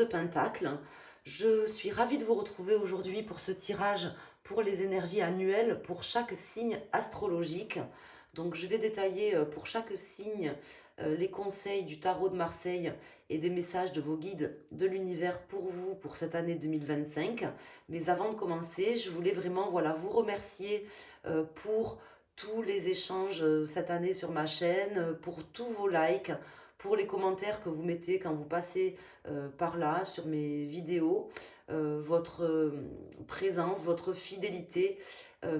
Pentacles. Je suis ravie de vous retrouver aujourd'hui pour ce tirage pour les énergies annuelles pour chaque signe astrologique. Donc je vais détailler pour chaque signe les conseils du tarot de Marseille et des messages de vos guides de l'univers pour vous pour cette année 2025. Mais avant de commencer, je voulais vraiment vous remercier pour tous les échanges cette année sur ma chaîne, pour tous vos likes, pour les commentaires que vous mettez quand vous passez par là sur mes vidéos, votre présence, votre fidélité.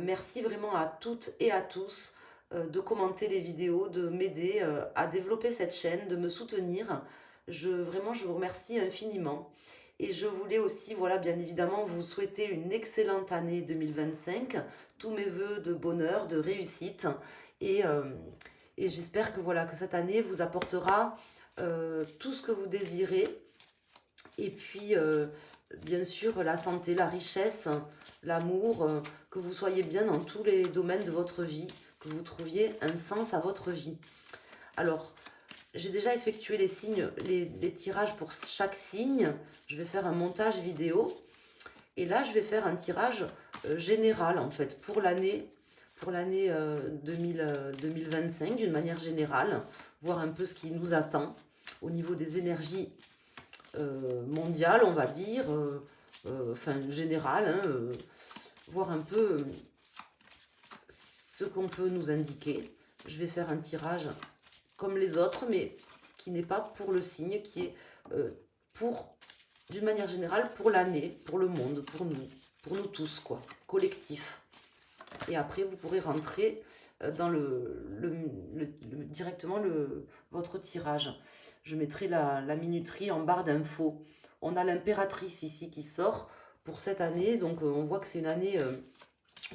Merci vraiment à toutes et à tous de commenter les vidéos, de m'aider à développer cette chaîne, de me soutenir. Vraiment, je vous remercie infiniment. Et je voulais aussi, bien évidemment, vous souhaiter une excellente année 2025. Tous mes voeux de bonheur, de réussite. Et, euh, et j'espère que cette année vous apportera tout ce que vous désirez. Et puis, bien sûr, la santé, la richesse, l'amour, que vous soyez bien dans tous les domaines de votre vie, que vous trouviez un sens à votre vie. Alors, j'ai déjà effectué les signes, les tirages pour chaque signe. Je vais faire un montage vidéo. Et là, je vais faire un tirage général, en fait, pour l'année 2025, d'une manière générale, voir un peu ce qui nous attend au niveau des énergies mondiales, on va dire, générales, voir un peu ce qu'on peut nous indiquer. Je vais faire un tirage comme les autres, mais qui n'est pas pour le signe, qui est d'une manière générale, pour l'année, pour le monde, pour nous tous, quoi, collectif. Et après, vous pourrez rentrer dans directement votre tirage. Je mettrai la minuterie en barre d'infos. On a l'impératrice ici qui sort pour cette année. Donc, on voit que c'est une année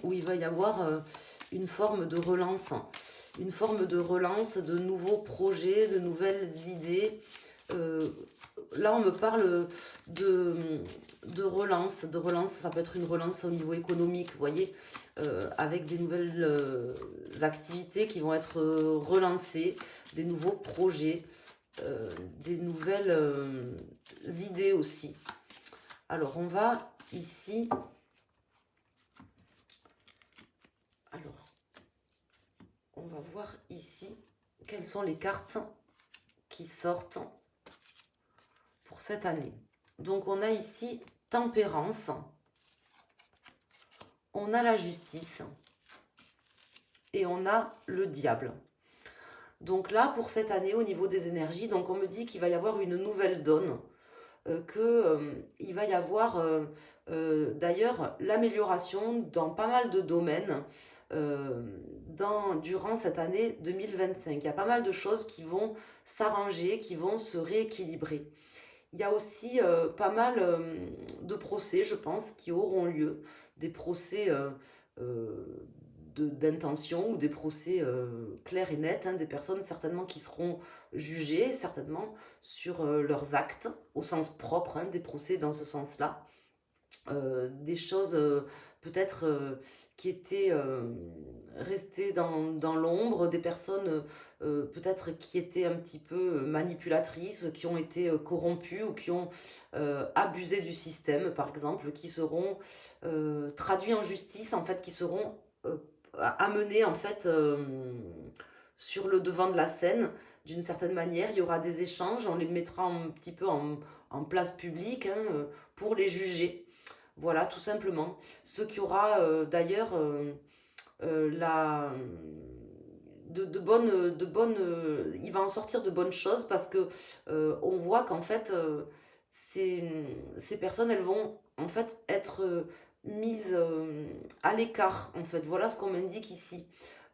où il va y avoir une forme de relance. Une forme de relance, de nouveaux projets, de nouvelles idées. Là, on me parle de relance. De relance, ça peut être une relance au niveau économique, vous voyez, avec des nouvelles activités qui vont être relancées, des nouveaux projets, des nouvelles idées aussi. Alors, on va ici... Alors, on va voir ici quelles sont les cartes qui sortent pour cette année. Donc, on a ici Tempérance. On a la Justice. Et on a le Diable. Donc là, pour cette année, au niveau des énergies, donc on me dit qu'il va y avoir une nouvelle donne. Il va y avoir d'ailleurs l'amélioration dans pas mal de domaines durant cette année 2025. Il y a pas mal de choses qui vont s'arranger, qui vont se rééquilibrer. Il y a aussi pas mal de procès, je pense, qui auront lieu, des procès d'intention ou des procès clairs et nets, des personnes certainement qui seront jugées, certainement sur leurs actes, au sens propre, des procès dans ce sens-là. Des choses peut-être qui étaient restées dans l'ombre, des personnes peut-être qui étaient un petit peu manipulatrices, qui ont été corrompues ou qui ont abusé du système, par exemple, qui seront traduits en justice, en fait, qui seront amenés en fait sur le devant de la scène d'une certaine manière. Il y aura des échanges, on les mettra un petit peu en place publique pour les juger. Voilà, tout simplement. Ce qui aura d'ailleurs la il va en sortir de bonnes choses parce que on voit qu'en fait ces personnes elles vont en fait être mises à l'écart en fait. Voilà ce qu'on m'indique ici.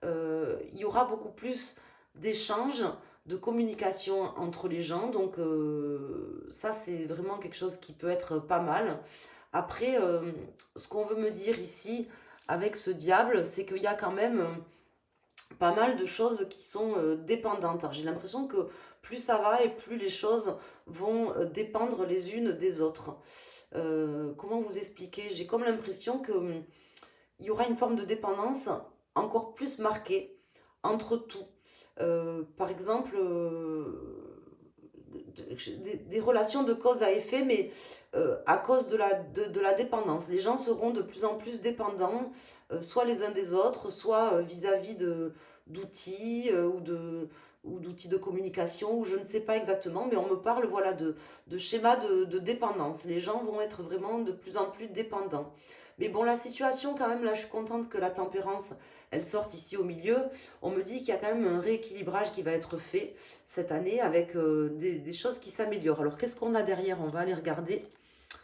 Il y aura beaucoup plus d'échanges, de communication entre les gens, donc ça c'est vraiment quelque chose qui peut être pas mal. Après, ce qu'on veut me dire ici avec ce diable, c'est qu'il y a quand même pas mal de choses qui sont dépendantes. J'ai l'impression que plus ça va et plus les choses vont dépendre les unes des autres. Comment vous expliquer? J'ai comme l'impression que il y aura une forme de dépendance encore plus marquée entre tout. Par exemple, des relations de cause à effet, mais à cause de la dépendance. Les gens seront de plus en plus dépendants, soit les uns des autres, soit vis-à-vis d'outils ou d'outils de communication, ou je ne sais pas exactement, mais on me parle voilà, de schémas de dépendance. Les gens vont être vraiment de plus en plus dépendants. Mais bon, la situation, quand même, là, je suis contente que la tempérance, elle sorte ici au milieu. On me dit qu'il y a quand même un rééquilibrage qui va être fait cette année avec des choses qui s'améliorent. Alors, qu'est-ce qu'on a derrière? On va aller regarder.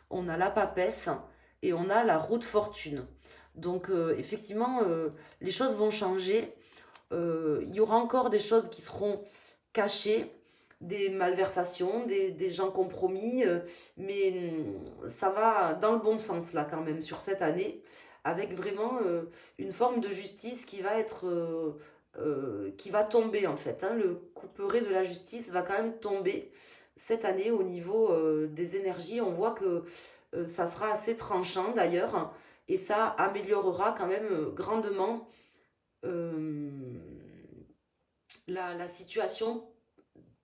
On a la papesse et on a la roue de fortune. Donc, effectivement, les choses vont changer. Il y aura encore des choses qui seront cachées, des malversations, des gens compromis, mais ça va dans le bon sens là quand même sur cette année, avec vraiment une forme de justice qui va être, qui va tomber en fait, hein. Le couperet de la justice va quand même tomber cette année au niveau des énergies. On voit que ça sera assez tranchant d'ailleurs, et ça améliorera quand même grandement euh, la situation.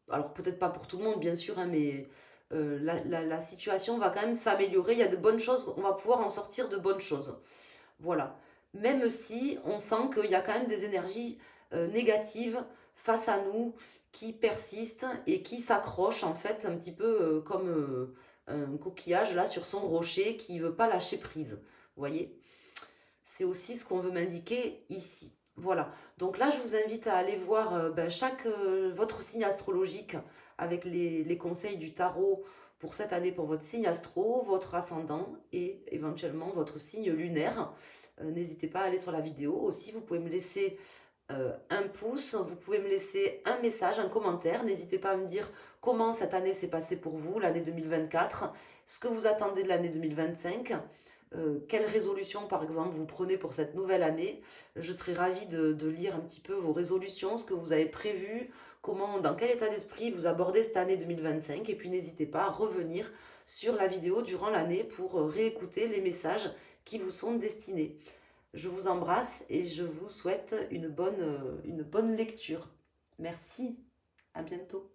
Alors peut-être pas pour tout le monde bien sûr, hein, mais la situation va quand même s'améliorer. Il y a de bonnes choses, on va pouvoir en sortir de bonnes choses. Voilà. Même si on sent qu'il y a quand même des énergies négatives face à nous qui persistent et qui s'accrochent en fait un petit peu comme un coquillage là sur son rocher qui ne veut pas lâcher prise. Vous voyez? C'est aussi ce qu'on veut m'indiquer ici. Voilà. Donc là, je vous invite à aller voir votre signe astrologique avec les conseils du tarot pour cette année pour votre signe astro, votre ascendant et éventuellement votre signe lunaire. N'hésitez pas à aller sur la vidéo. Aussi, vous pouvez me laisser un pouce, vous pouvez me laisser un message, un commentaire. N'hésitez pas à me dire comment cette année s'est passée pour vous, l'année 2024, ce que vous attendez de l'année 2025. Quelle résolution, par exemple, vous prenez pour cette nouvelle année. Je serais ravie de lire un petit peu vos résolutions, ce que vous avez prévu, comment, dans quel état d'esprit vous abordez cette année 2025. Et puis n'hésitez pas à revenir sur la vidéo durant l'année pour réécouter les messages qui vous sont destinés. Je vous embrasse et je vous souhaite une bonne lecture. Merci, à bientôt.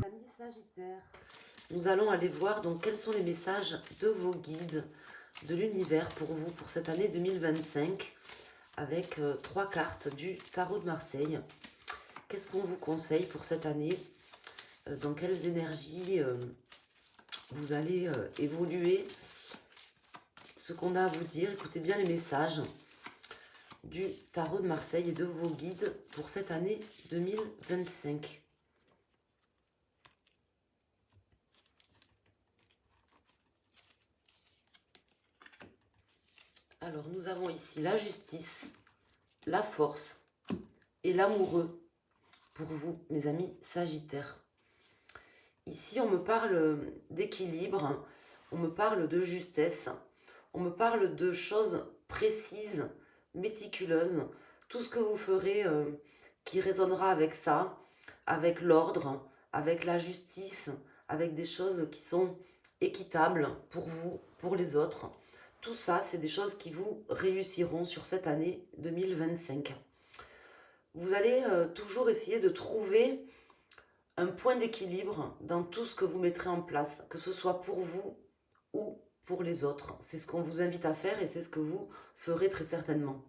Amis Sagittaires, nous allons aller voir donc quels sont les messages de vos guides de l'univers pour vous pour cette année 2025 avec 3 cartes du tarot de Marseille. Qu'est-ce qu'on vous conseille pour cette année? Dans quelles énergies vous allez évoluer? Ce qu'on a à vous dire, écoutez bien les messages du tarot de Marseille et de vos guides pour cette année 2025. Alors, nous avons ici la justice, la force et l'amoureux pour vous, mes amis Sagittaires. Ici, on me parle d'équilibre, on me parle de justesse, on me parle de choses précises, méticuleuses. Tout ce que vous ferez qui résonnera avec ça, avec l'ordre, avec la justice, avec des choses qui sont équitables pour vous, pour les autres. Tout ça, c'est des choses qui vous réussiront sur cette année 2025. Vous allez toujours essayer de trouver un point d'équilibre dans tout ce que vous mettrez en place, que ce soit pour vous ou pour les autres. C'est ce qu'on vous invite à faire et c'est ce que vous ferez très certainement.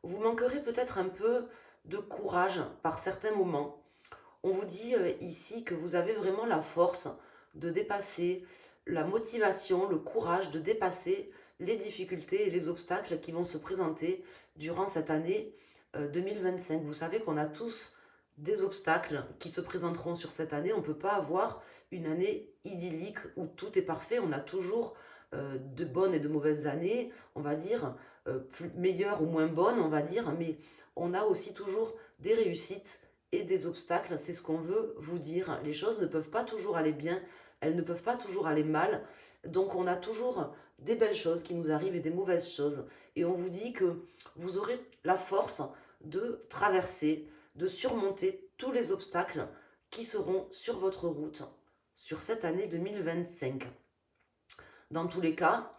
Vous manquerez peut-être un peu de courage par certains moments. On vous dit ici que vous avez vraiment la force de dépasser, la motivation, le courage de dépasser les difficultés et les obstacles qui vont se présenter durant cette année 2025. Vous savez qu'on a tous des obstacles qui se présenteront sur cette année. On ne peut pas avoir une année idyllique où tout est parfait. On a toujours de bonnes et de mauvaises années, on va dire, meilleures ou moins bonnes, on va dire, mais on a aussi toujours des réussites et des obstacles. C'est ce qu'on veut vous dire. Les choses ne peuvent pas toujours aller bien, elles ne peuvent pas toujours aller mal. Donc on a toujours des belles choses qui nous arrivent et des mauvaises choses. Et on vous dit que vous aurez la force de traverser, de surmonter tous les obstacles qui seront sur votre route sur cette année 2025. Dans tous les cas,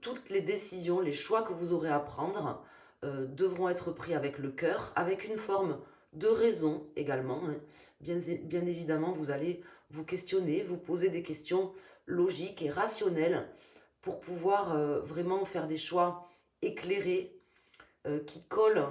toutes les décisions, les choix que vous aurez à prendre devront être pris avec le cœur, avec une forme de raison également, hein. Bien évidemment, vous allez vous questionner, vous poser des questions logiques et rationnelles pour pouvoir vraiment faire des choix éclairés, qui collent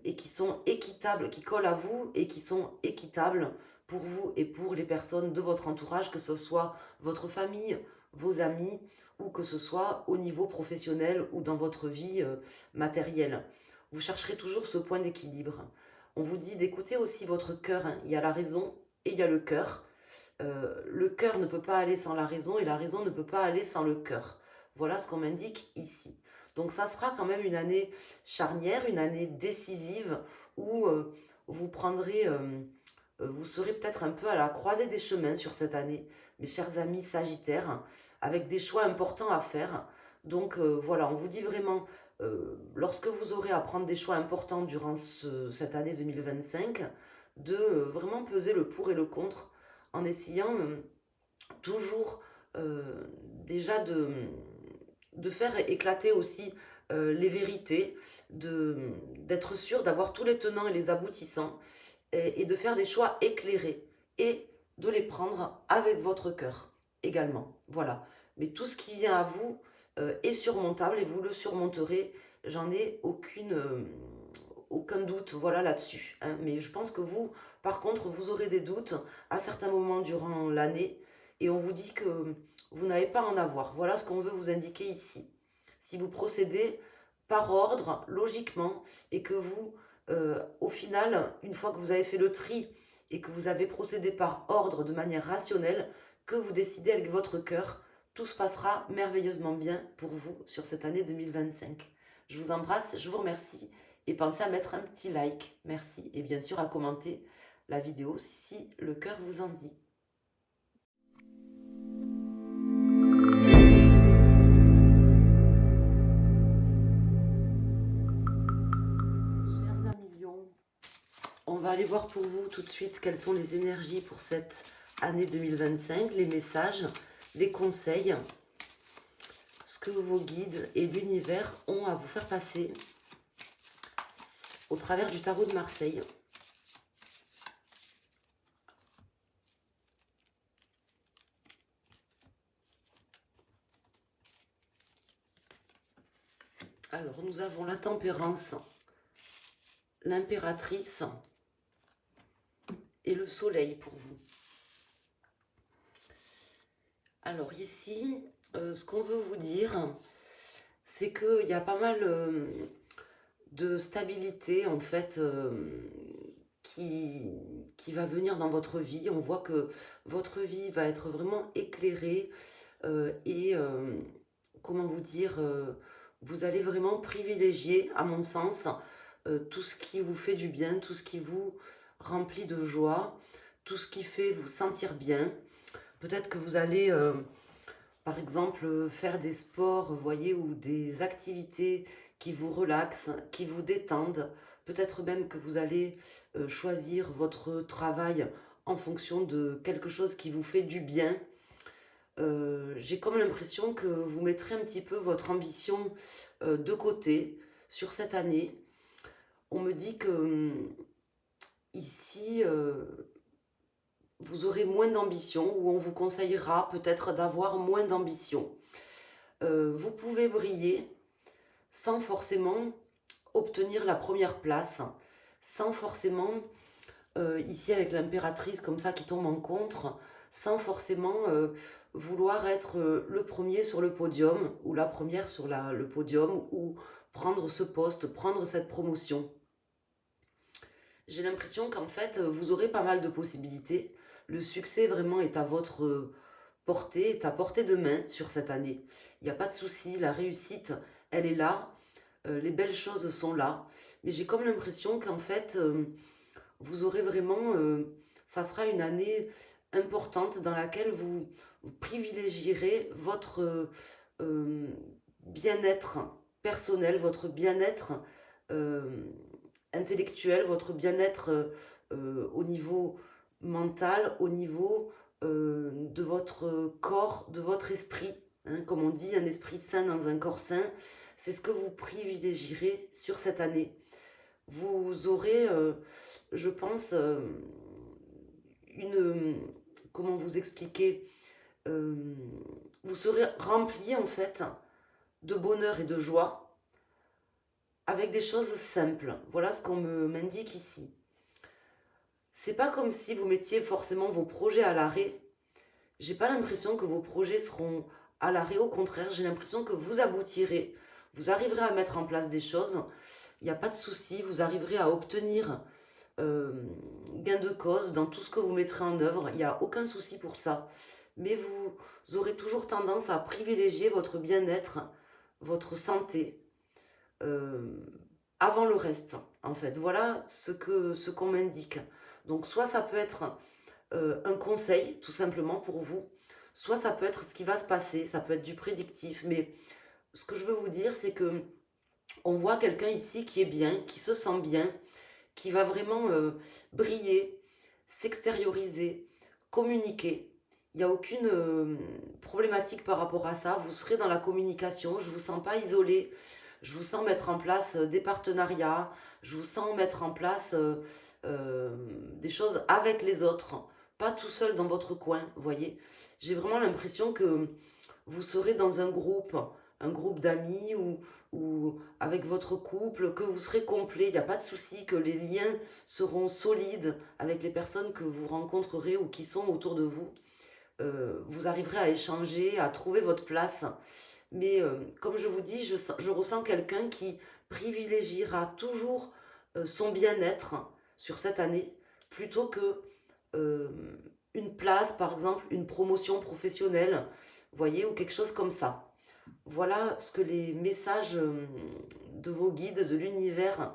et qui sont équitables, qui collent à vous et qui sont équitables pour vous et pour les personnes de votre entourage, que ce soit votre famille, vos amis, ou que ce soit au niveau professionnel ou dans votre vie matérielle. Vous chercherez toujours ce point d'équilibre. On vous dit d'écouter aussi votre cœur, hein. Il y a la raison et il y a le cœur. Le cœur ne peut pas aller sans la raison et la raison ne peut pas aller sans le cœur. Voilà ce qu'on m'indique ici. Donc ça sera quand même une année charnière, une année décisive où vous prendrez, vous serez peut-être un peu à la croisée des chemins sur cette année, mes chers amis Sagittaires, avec des choix importants à faire. Donc voilà, on vous dit vraiment, lorsque vous aurez à prendre des choix importants durant cette année 2025, de vraiment peser le pour et le contre en essayant toujours déjà de faire éclater aussi les vérités, d'être sûr d'avoir tous les tenants et les aboutissants et de faire des choix éclairés et de les prendre avec votre cœur également. Voilà. Mais tout ce qui vient à vous est surmontable et vous le surmonterez. J'en ai aucun doute voilà, là-dessus, hein. Mais je pense que vous, par contre, vous aurez des doutes à certains moments durant l'année et on vous dit que vous n'avez pas à en avoir. Voilà ce qu'on veut vous indiquer ici. Si vous procédez par ordre, logiquement, et que vous, au final, une fois que vous avez fait le tri et que vous avez procédé par ordre de manière rationnelle, que vous décidez avec votre cœur, tout se passera merveilleusement bien pour vous sur cette année 2025. Je vous embrasse, je vous remercie et pensez à mettre un petit like, merci, et bien sûr à commenter la vidéo si le cœur vous en dit. Chers amis Lions, on va aller voir pour vous tout de suite quelles sont les énergies pour cette année 2025, les messages, les conseils, ce que vos guides et l'univers ont à vous faire passer au travers du tarot de Marseille. Alors, nous avons la tempérance, l'impératrice et le soleil pour vous. Alors ici, ce qu'on veut vous dire, c'est qu'il y a pas mal de stabilité en fait qui va venir dans votre vie. On voit que votre vie va être vraiment éclairée et comment vous dire, vous allez vraiment privilégier, à mon sens, tout ce qui vous fait du bien, tout ce qui vous remplit de joie, tout ce qui fait vous sentir bien. Peut-être que vous allez, par exemple, faire des sports, vous voyez, ou des activités qui vous relaxent, qui vous détendent. Peut-être même que vous allez choisir votre travail en fonction de quelque chose qui vous fait du bien. J'ai comme l'impression que vous mettrez un petit peu votre ambition de côté sur cette année. On me dit que ici, vous aurez moins d'ambition ou on vous conseillera peut-être d'avoir moins d'ambition. Vous pouvez briller sans forcément obtenir la première place, sans forcément, ici avec l'impératrice comme ça qui tombe en contre, sans forcément vouloir être le premier sur le podium ou la première sur le podium ou prendre ce poste, prendre cette promotion. J'ai l'impression qu'en fait, vous aurez pas mal de possibilités. Le succès vraiment est à votre portée, est à portée de main sur cette année. Il n'y a pas de souci, la réussite, elle est là. Les belles choses sont là. Mais j'ai comme l'impression qu'en fait, vous aurez vraiment... ça sera une année importante dans laquelle vous privilégierez votre bien-être personnel, votre bien-être intellectuel, votre bien-être au niveau mental, au niveau de votre corps, de votre esprit. hein. Comme on dit, un esprit sain dans un corps sain, c'est ce que vous privilégierez sur cette année. Vous aurez, je pense, une, comment vous expliquer? Hem, Vous serez rempli en fait de bonheur et de joie avec des choses simples. Voilà ce qu'on m'indique ici. C'est pas comme si vous mettiez forcément vos projets à l'arrêt. J'ai pas l'impression que vos projets seront à l'arrêt, au contraire, j'ai l'impression que vous aboutirez, vous arriverez à mettre en place des choses, il n'y a pas de souci, vous arriverez à obtenir gain de cause dans tout ce que vous mettrez en œuvre, il n'y a aucun souci pour ça. Mais vous aurez toujours tendance à privilégier votre bien-être, votre santé, euh, avant le reste, en fait. Voilà ce qu'on m'indique. Donc soit ça peut être un conseil, tout simplement pour vous, soit ça peut être ce qui va se passer, ça peut être du prédictif, mais ce que je veux vous dire, c'est que on voit quelqu'un ici qui est bien, qui se sent bien, qui va vraiment briller, s'extérioriser, communiquer. Il n'y a aucune problématique par rapport à ça. Vous serez dans la communication. Je ne vous sens pas isolé. Je vous sens mettre en place des partenariats. Je vous sens mettre en place des choses avec les autres. Pas tout seul dans votre coin, vous voyez. J'ai vraiment l'impression que vous serez dans un groupe d'amis ou avec votre couple, que vous serez complet, il n'y a pas de souci, que les liens seront solides avec les personnes que vous rencontrerez ou qui sont autour de vous. Vous arriverez à échanger, à trouver votre place. Mais comme je vous dis, je ressens quelqu'un qui privilégiera toujours son bien-être sur cette année plutôt que euh, une place, par exemple, une promotion professionnelle, vous voyez, ou quelque chose comme ça. Voilà ce que les messages de vos guides, de l'univers,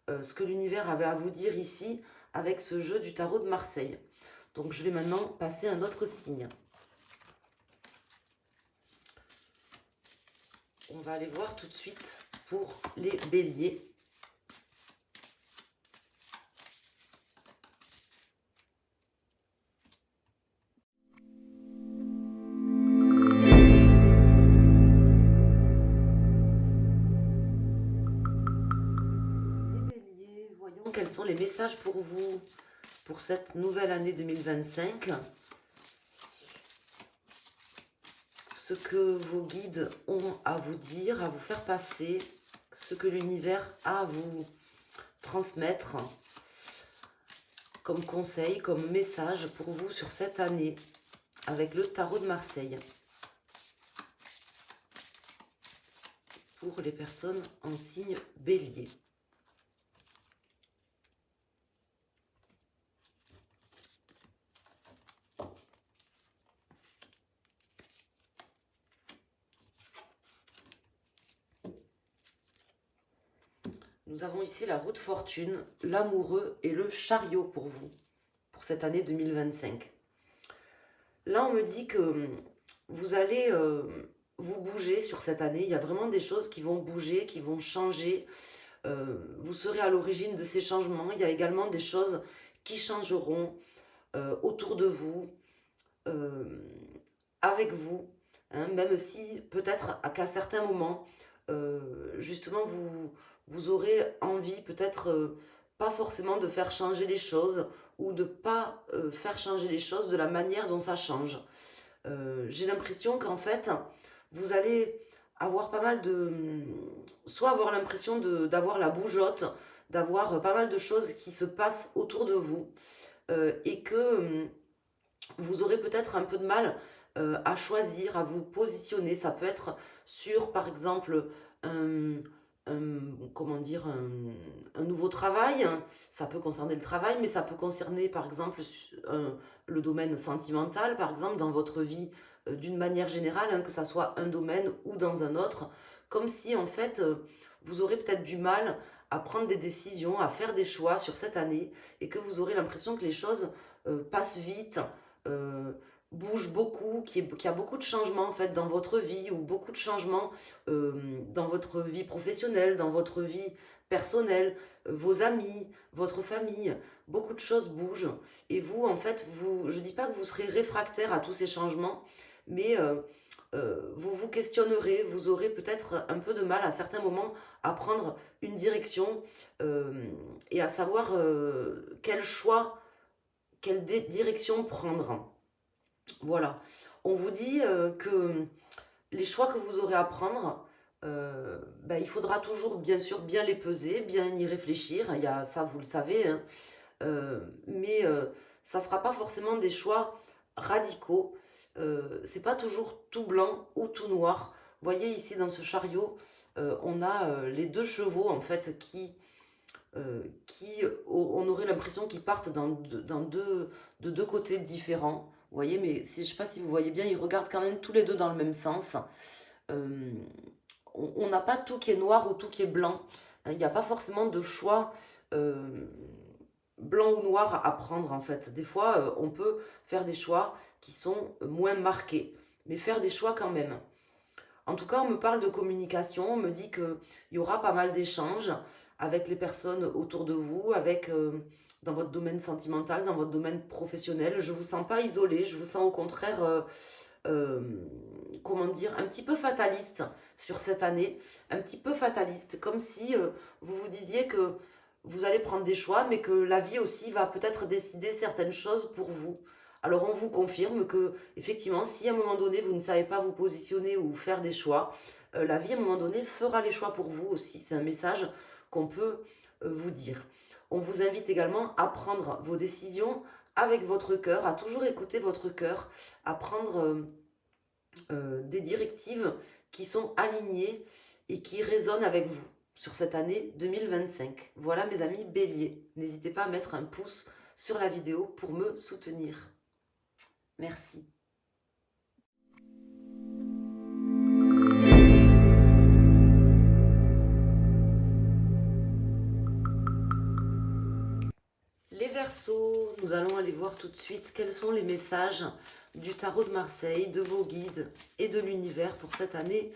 ce que l'univers avait à vous dire ici avec ce jeu du tarot de Marseille. Donc je vais maintenant passer à un autre signe. On va aller voir tout de suite pour les béliers. Les béliers, voyons quels sont les messages pour vous pour cette nouvelle année 2025. Ce que vos guides ont à vous dire, à vous faire passer, ce que l'univers a à vous transmettre comme conseil, comme message pour vous sur cette année avec le tarot de Marseille. Pour les personnes en signe bélier. Nous avons ici la roue de fortune, l'amoureux et le chariot pour vous, pour cette année 2025. Là, on me dit que vous allez vous bouger sur cette année. Il y a vraiment des choses qui vont bouger, qui vont changer. Vous serez à l'origine de ces changements. Il y a également des choses qui changeront autour de vous, euh, avec vous, hein, même si peut-être qu'à certains moments, justement, vous aurez envie peut-être pas forcément de faire changer les choses ou de pas faire changer les choses de la manière dont ça change. J'ai l'impression qu'en fait, vous allez avoir pas mal de... soit avoir l'impression d'avoir la bougeotte, d'avoir pas mal de choses qui se passent autour de vous et que vous aurez peut-être un peu de mal à choisir, à vous positionner. Ça peut être sur, par exemple, un, comment dire, un nouveau travail. Ça peut concerner le travail, mais ça peut concerner, par exemple, le domaine sentimental, par exemple, dans votre vie d'une manière générale, hein, que ça soit un domaine ou dans un autre. Comme si, en fait, vous aurez peut-être du mal à prendre des décisions, à faire des choix sur cette année, et que vous aurez l'impression que les choses passent vite, euh, bouge beaucoup, qu'il y a beaucoup de changements en fait dans votre vie ou beaucoup de changements dans votre vie professionnelle, dans votre vie personnelle, vos amis, votre famille, beaucoup de choses bougent et vous en fait, je dis pas que vous serez réfractaire à tous ces changements, mais vous vous questionnerez, vous aurez peut-être un peu de mal à certains moments à prendre une direction et à savoir quel choix, quelle direction prendre. Voilà. On vous dit que les choix que vous aurez à prendre, bah, il faudra toujours bien sûr bien les peser, bien y réfléchir. Il y a ça, vous le savez, hein. Mais ça ne sera pas forcément des choix radicaux. C'est pas toujours tout blanc ou tout noir. Vous voyez ici dans ce chariot, on a les deux chevaux en fait on aurait l'impression qu'ils partent de deux côtés différents. Vous voyez, mais si, je ne sais pas si vous voyez bien, ils regardent quand même tous les deux dans le même sens. Euh, on n'a pas tout qui est noir ou tout qui est blanc. Il n'y a pas forcément de choix blanc ou noir à prendre en fait. Des fois, on peut faire des choix qui sont moins marqués, mais faire des choix quand même. En tout cas, on me parle de communication, on me dit qu'il y aura pas mal d'échanges avec les personnes autour de vous, dans votre domaine sentimental, dans votre domaine professionnel. Je ne vous sens pas isolé, je vous sens au contraire, euh, comment dire, un petit peu fataliste sur cette année, un petit peu fataliste, comme si vous vous disiez que vous allez prendre des choix, mais que la vie aussi va peut-être décider certaines choses pour vous. Alors on vous confirme que effectivement, si à un moment donné vous ne savez pas vous positionner ou faire des choix, la vie à un moment donné fera les choix pour vous aussi. C'est un message qu'on peut vous dire. On vous invite également à prendre vos décisions avec votre cœur, à toujours écouter votre cœur, à prendre des directives qui sont alignées et qui résonnent avec vous sur cette année 2025. Voilà mes amis béliers, n'hésitez pas à mettre un pouce sur la vidéo pour me soutenir. Merci. Les Verseaux, nous allons aller voir tout de suite quels sont les messages du tarot de Marseille, de vos guides et de l'univers pour cette année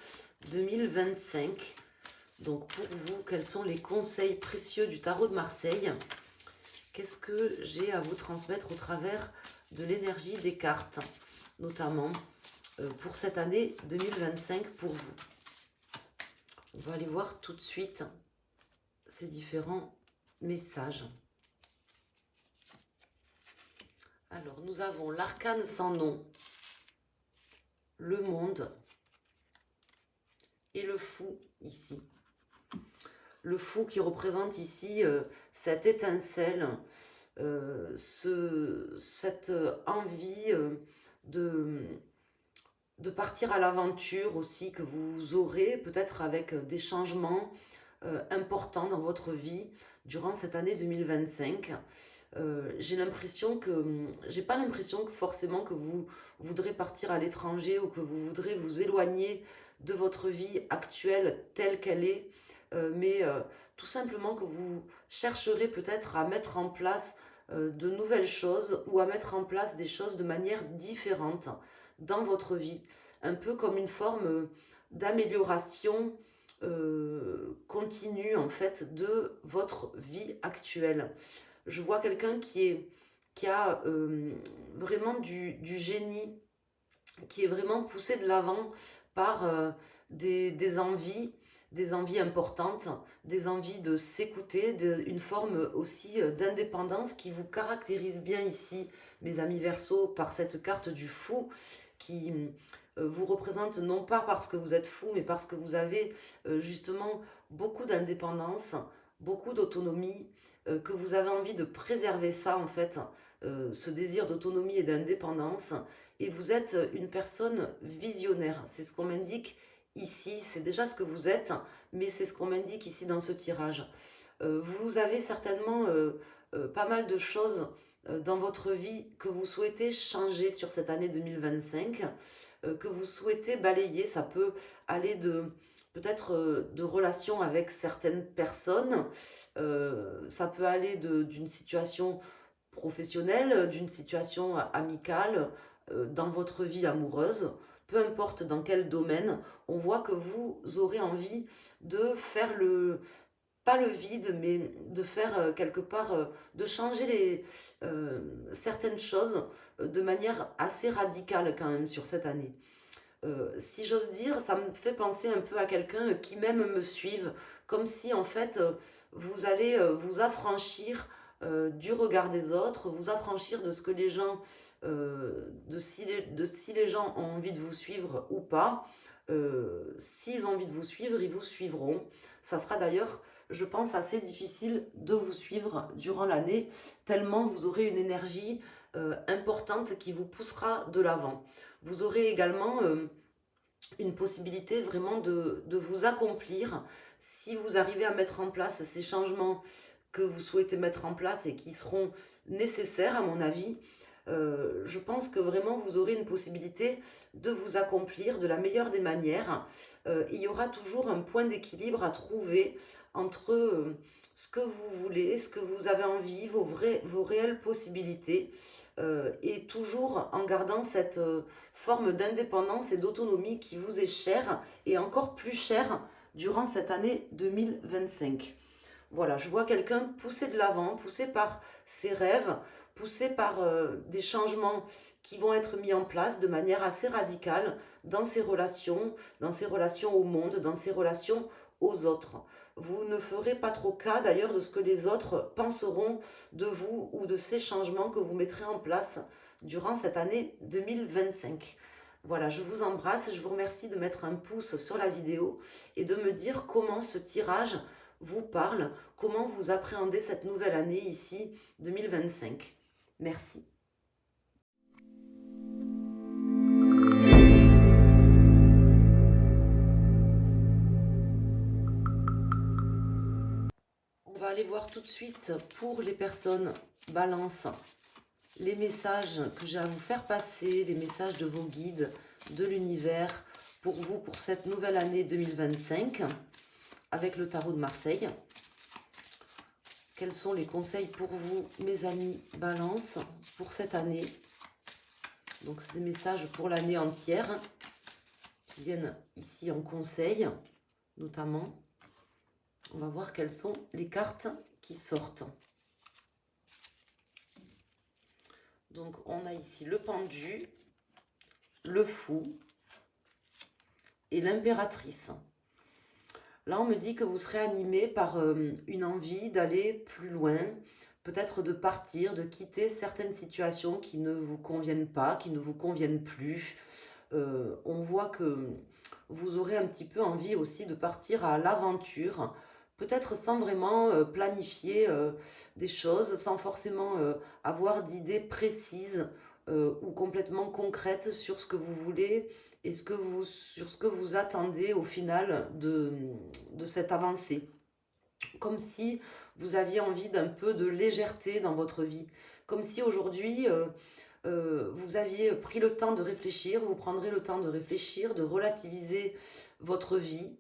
2025. Donc pour vous, quels sont les conseils précieux du tarot de Marseille? Qu'est-ce que j'ai à vous transmettre au travers de l'énergie des cartes, notamment pour cette année 2025 pour vous? On va aller voir tout de suite ces différents messages. Alors, nous avons l'arcane sans nom, le monde et le fou ici. Le fou qui représente ici cette étincelle, cette envie de partir à l'aventure aussi que vous aurez peut-être avec des changements importants dans votre vie durant cette année 2025. J'ai pas l'impression que forcément que vous voudrez partir à l'étranger ou que vous voudrez vous éloigner de votre vie actuelle telle qu'elle est, mais tout simplement que vous chercherez peut-être à mettre en place de nouvelles choses ou à mettre en place des choses de manière différente dans votre vie, un peu comme une forme d'amélioration continue en fait de votre vie actuelle. Je vois quelqu'un qui a vraiment du génie, qui est vraiment poussé de l'avant par des envies importantes, des envies de s'écouter, une forme aussi d'indépendance qui vous caractérise bien ici, mes amis Verseaux, par cette carte du fou qui vous représente non pas parce que vous êtes fou, mais parce que vous avez justement beaucoup d'indépendance, beaucoup d'autonomie, que vous avez envie de préserver ça en fait, ce désir d'autonomie et d'indépendance, et vous êtes une personne visionnaire, c'est ce qu'on m'indique ici, c'est déjà ce que vous êtes, mais c'est ce qu'on m'indique ici dans ce tirage. Vous avez certainement pas mal de choses dans votre vie que vous souhaitez changer sur cette année 2025, que vous souhaitez balayer. Ça peut aller peut-être de relations avec certaines personnes, ça peut aller d'une situation professionnelle, d'une situation amicale, dans votre vie amoureuse, peu importe dans quel domaine, on voit que vous aurez envie de faire pas le vide, mais de faire quelque part, de changer certaines choses de manière assez radicale quand même sur cette année. Si j'ose dire, ça me fait penser un peu à quelqu'un qui même me suive, comme si en fait vous allez vous affranchir du regard des autres, vous affranchir de ce que les gens, de si les gens ont envie de vous suivre ou pas. S'ils ont envie de vous suivre, ils vous suivront. Ça sera d'ailleurs, je pense, assez difficile de vous suivre durant l'année, tellement vous aurez une énergie importante qui vous poussera de l'avant. Vous aurez également une possibilité vraiment de vous accomplir si vous arrivez à mettre en place ces changements que vous souhaitez mettre en place et qui seront nécessaires à mon avis. Je pense que vraiment vous aurez une possibilité de vous accomplir de la meilleure des manières. Il y aura toujours un point d'équilibre à trouver entre ce que vous voulez, ce que vous avez envie, vos réelles possibilités, et toujours en gardant cette forme d'indépendance et d'autonomie qui vous est chère et encore plus chère durant cette année 2025. Voilà, je vois quelqu'un poussé de l'avant, poussé par ses rêves, poussé par des changements qui vont être mis en place de manière assez radicale dans ses relations au monde, dans ses relations aux autres. Vous ne ferez pas trop cas d'ailleurs de ce que les autres penseront de vous ou de ces changements que vous mettrez en place durant cette année 2025. Voilà, je vous embrasse, je vous remercie de mettre un pouce sur la vidéo et de me dire comment ce tirage vous parle, comment vous appréhendez cette nouvelle année ici, 2025. Merci. On va aller voir tout de suite pour les personnes balance les messages que j'ai à vous faire passer, les messages de vos guides, de l'univers, pour vous, pour cette nouvelle année 2025, avec le tarot de Marseille. Quels sont les conseils pour vous, mes amis balance, pour cette année? Donc, c'est des messages pour l'année entière, qui viennent ici en conseil, notamment. On va voir quelles sont les cartes qui sortent. Donc, on a ici le pendu, le fou et l'impératrice. Là, on me dit que vous serez animé par une envie d'aller plus loin, peut-être de partir, de quitter certaines situations qui ne vous conviennent pas, qui ne vous conviennent plus. On voit que vous aurez un petit peu envie aussi de partir à l'aventure, peut-être sans vraiment planifier des choses, sans forcément avoir d'idées précises ou complètement concrètes sur ce que vous voulez et sur ce que vous attendez au final de cette avancée. Comme si vous aviez envie d'un peu de légèreté dans votre vie. Comme si aujourd'hui, vous aviez pris le temps de réfléchir, vous prendrez le temps de réfléchir, de relativiser votre vie,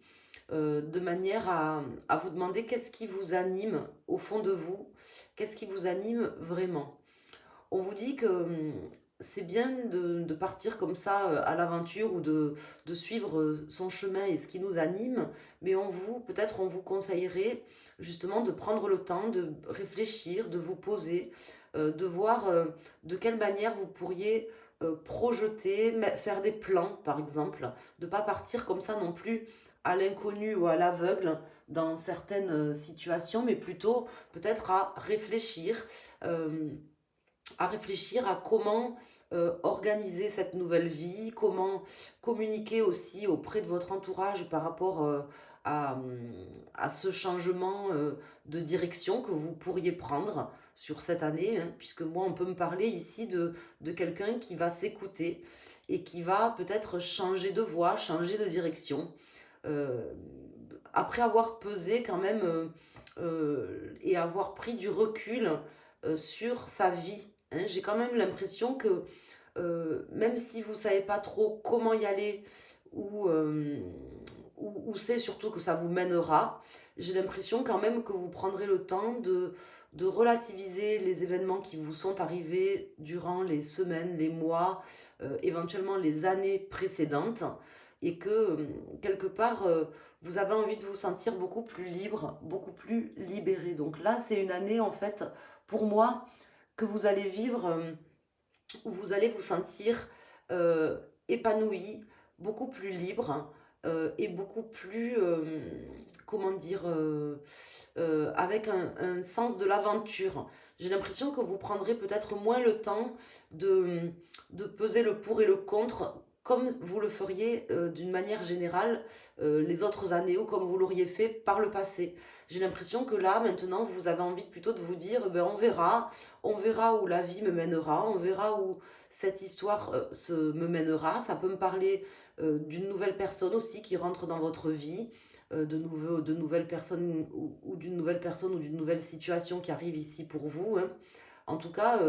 de manière à vous demander qu'est-ce qui vous anime au fond de vous, qu'est-ce qui vous anime vraiment. On vous dit que c'est bien de partir comme ça à l'aventure ou de suivre son chemin et ce qui nous anime, mais peut-être on vous conseillerait justement de prendre le temps de réfléchir, de vous poser, de voir de quelle manière vous pourriez projeter, faire des plans par exemple, de ne pas partir comme ça non plus à l'inconnu ou à l'aveugle dans certaines situations, mais plutôt peut-être à réfléchir à comment organiser cette nouvelle vie, comment communiquer aussi auprès de votre entourage par rapport à ce changement de direction que vous pourriez prendre sur cette année, hein, puisque moi, on peut me parler ici de quelqu'un qui va s'écouter et qui va peut-être changer de voie, changer de direction, euh, après avoir pesé quand même et avoir pris du recul sur sa vie. Hein. J'ai quand même l'impression que même si vous ne savez pas trop comment y aller ou où c'est surtout que ça vous mènera, j'ai l'impression quand même que vous prendrez le temps de relativiser les événements qui vous sont arrivés durant les semaines, les mois, éventuellement les années précédentes, et que quelque part, vous avez envie de vous sentir beaucoup plus libre, beaucoup plus libéré. Donc là, c'est une année, en fait, pour moi, que vous allez vivre, où vous allez vous sentir épanoui, beaucoup plus libre, hein, et beaucoup plus, comment dire, avec un sens de l'aventure. J'ai l'impression que vous prendrez peut-être moins le temps de, de peser le pour et le contre, comme vous le feriez d'une manière générale les autres années, ou comme vous l'auriez fait par le passé. J'ai l'impression que là, maintenant, vous avez envie plutôt de vous dire, ben, on verra où la vie me mènera, on verra où cette histoire me mènera. Ça peut me parler d'une nouvelle personne aussi qui rentre dans votre vie, de nouvelles personnes, ou d'une nouvelle personne ou d'une nouvelle situation qui arrive ici pour vous, hein. En tout cas,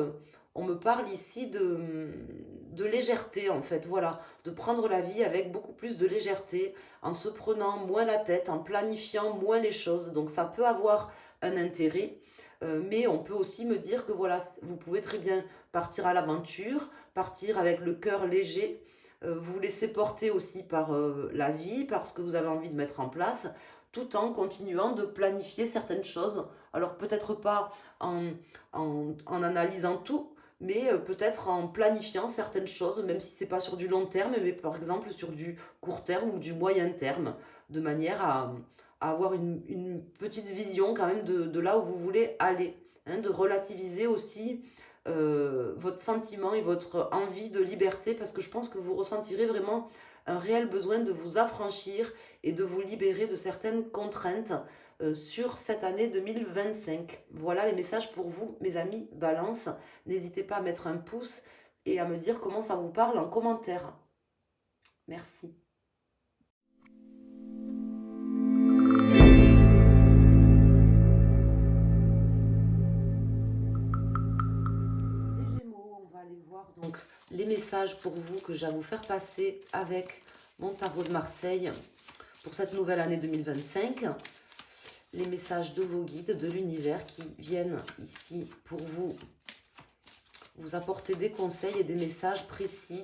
on me parle ici de légèreté, en fait, voilà, de prendre la vie avec beaucoup plus de légèreté, en se prenant moins la tête, en planifiant moins les choses. Donc ça peut avoir un intérêt, mais on peut aussi me dire que voilà, vous pouvez très bien partir à l'aventure, partir avec le cœur léger, vous laisser porter aussi par la vie, par ce que vous avez envie de mettre en place, tout en continuant de planifier certaines choses. Alors peut-être pas en, en analysant tout, mais peut-être en planifiant certaines choses, même si c'est pas sur du long terme, mais par exemple sur du court terme ou du moyen terme, de manière à avoir une petite vision quand même de là où vous voulez aller, hein, de relativiser aussi votre sentiment et votre envie de liberté, parce que je pense que vous ressentirez vraiment un réel besoin de vous affranchir et de vous libérer de certaines contraintes sur cette année 2025. Voilà les messages pour vous, mes amis Balance. N'hésitez pas à mettre un pouce et à me dire comment ça vous parle en commentaire. Merci. Les Gémeaux, on va aller voir donc les messages pour vous que j'ai à vous faire passer avec mon tarot de Marseille pour cette nouvelle année 2025. Les messages de vos guides, de l'univers qui viennent ici pour vous apporter des conseils et des messages précis,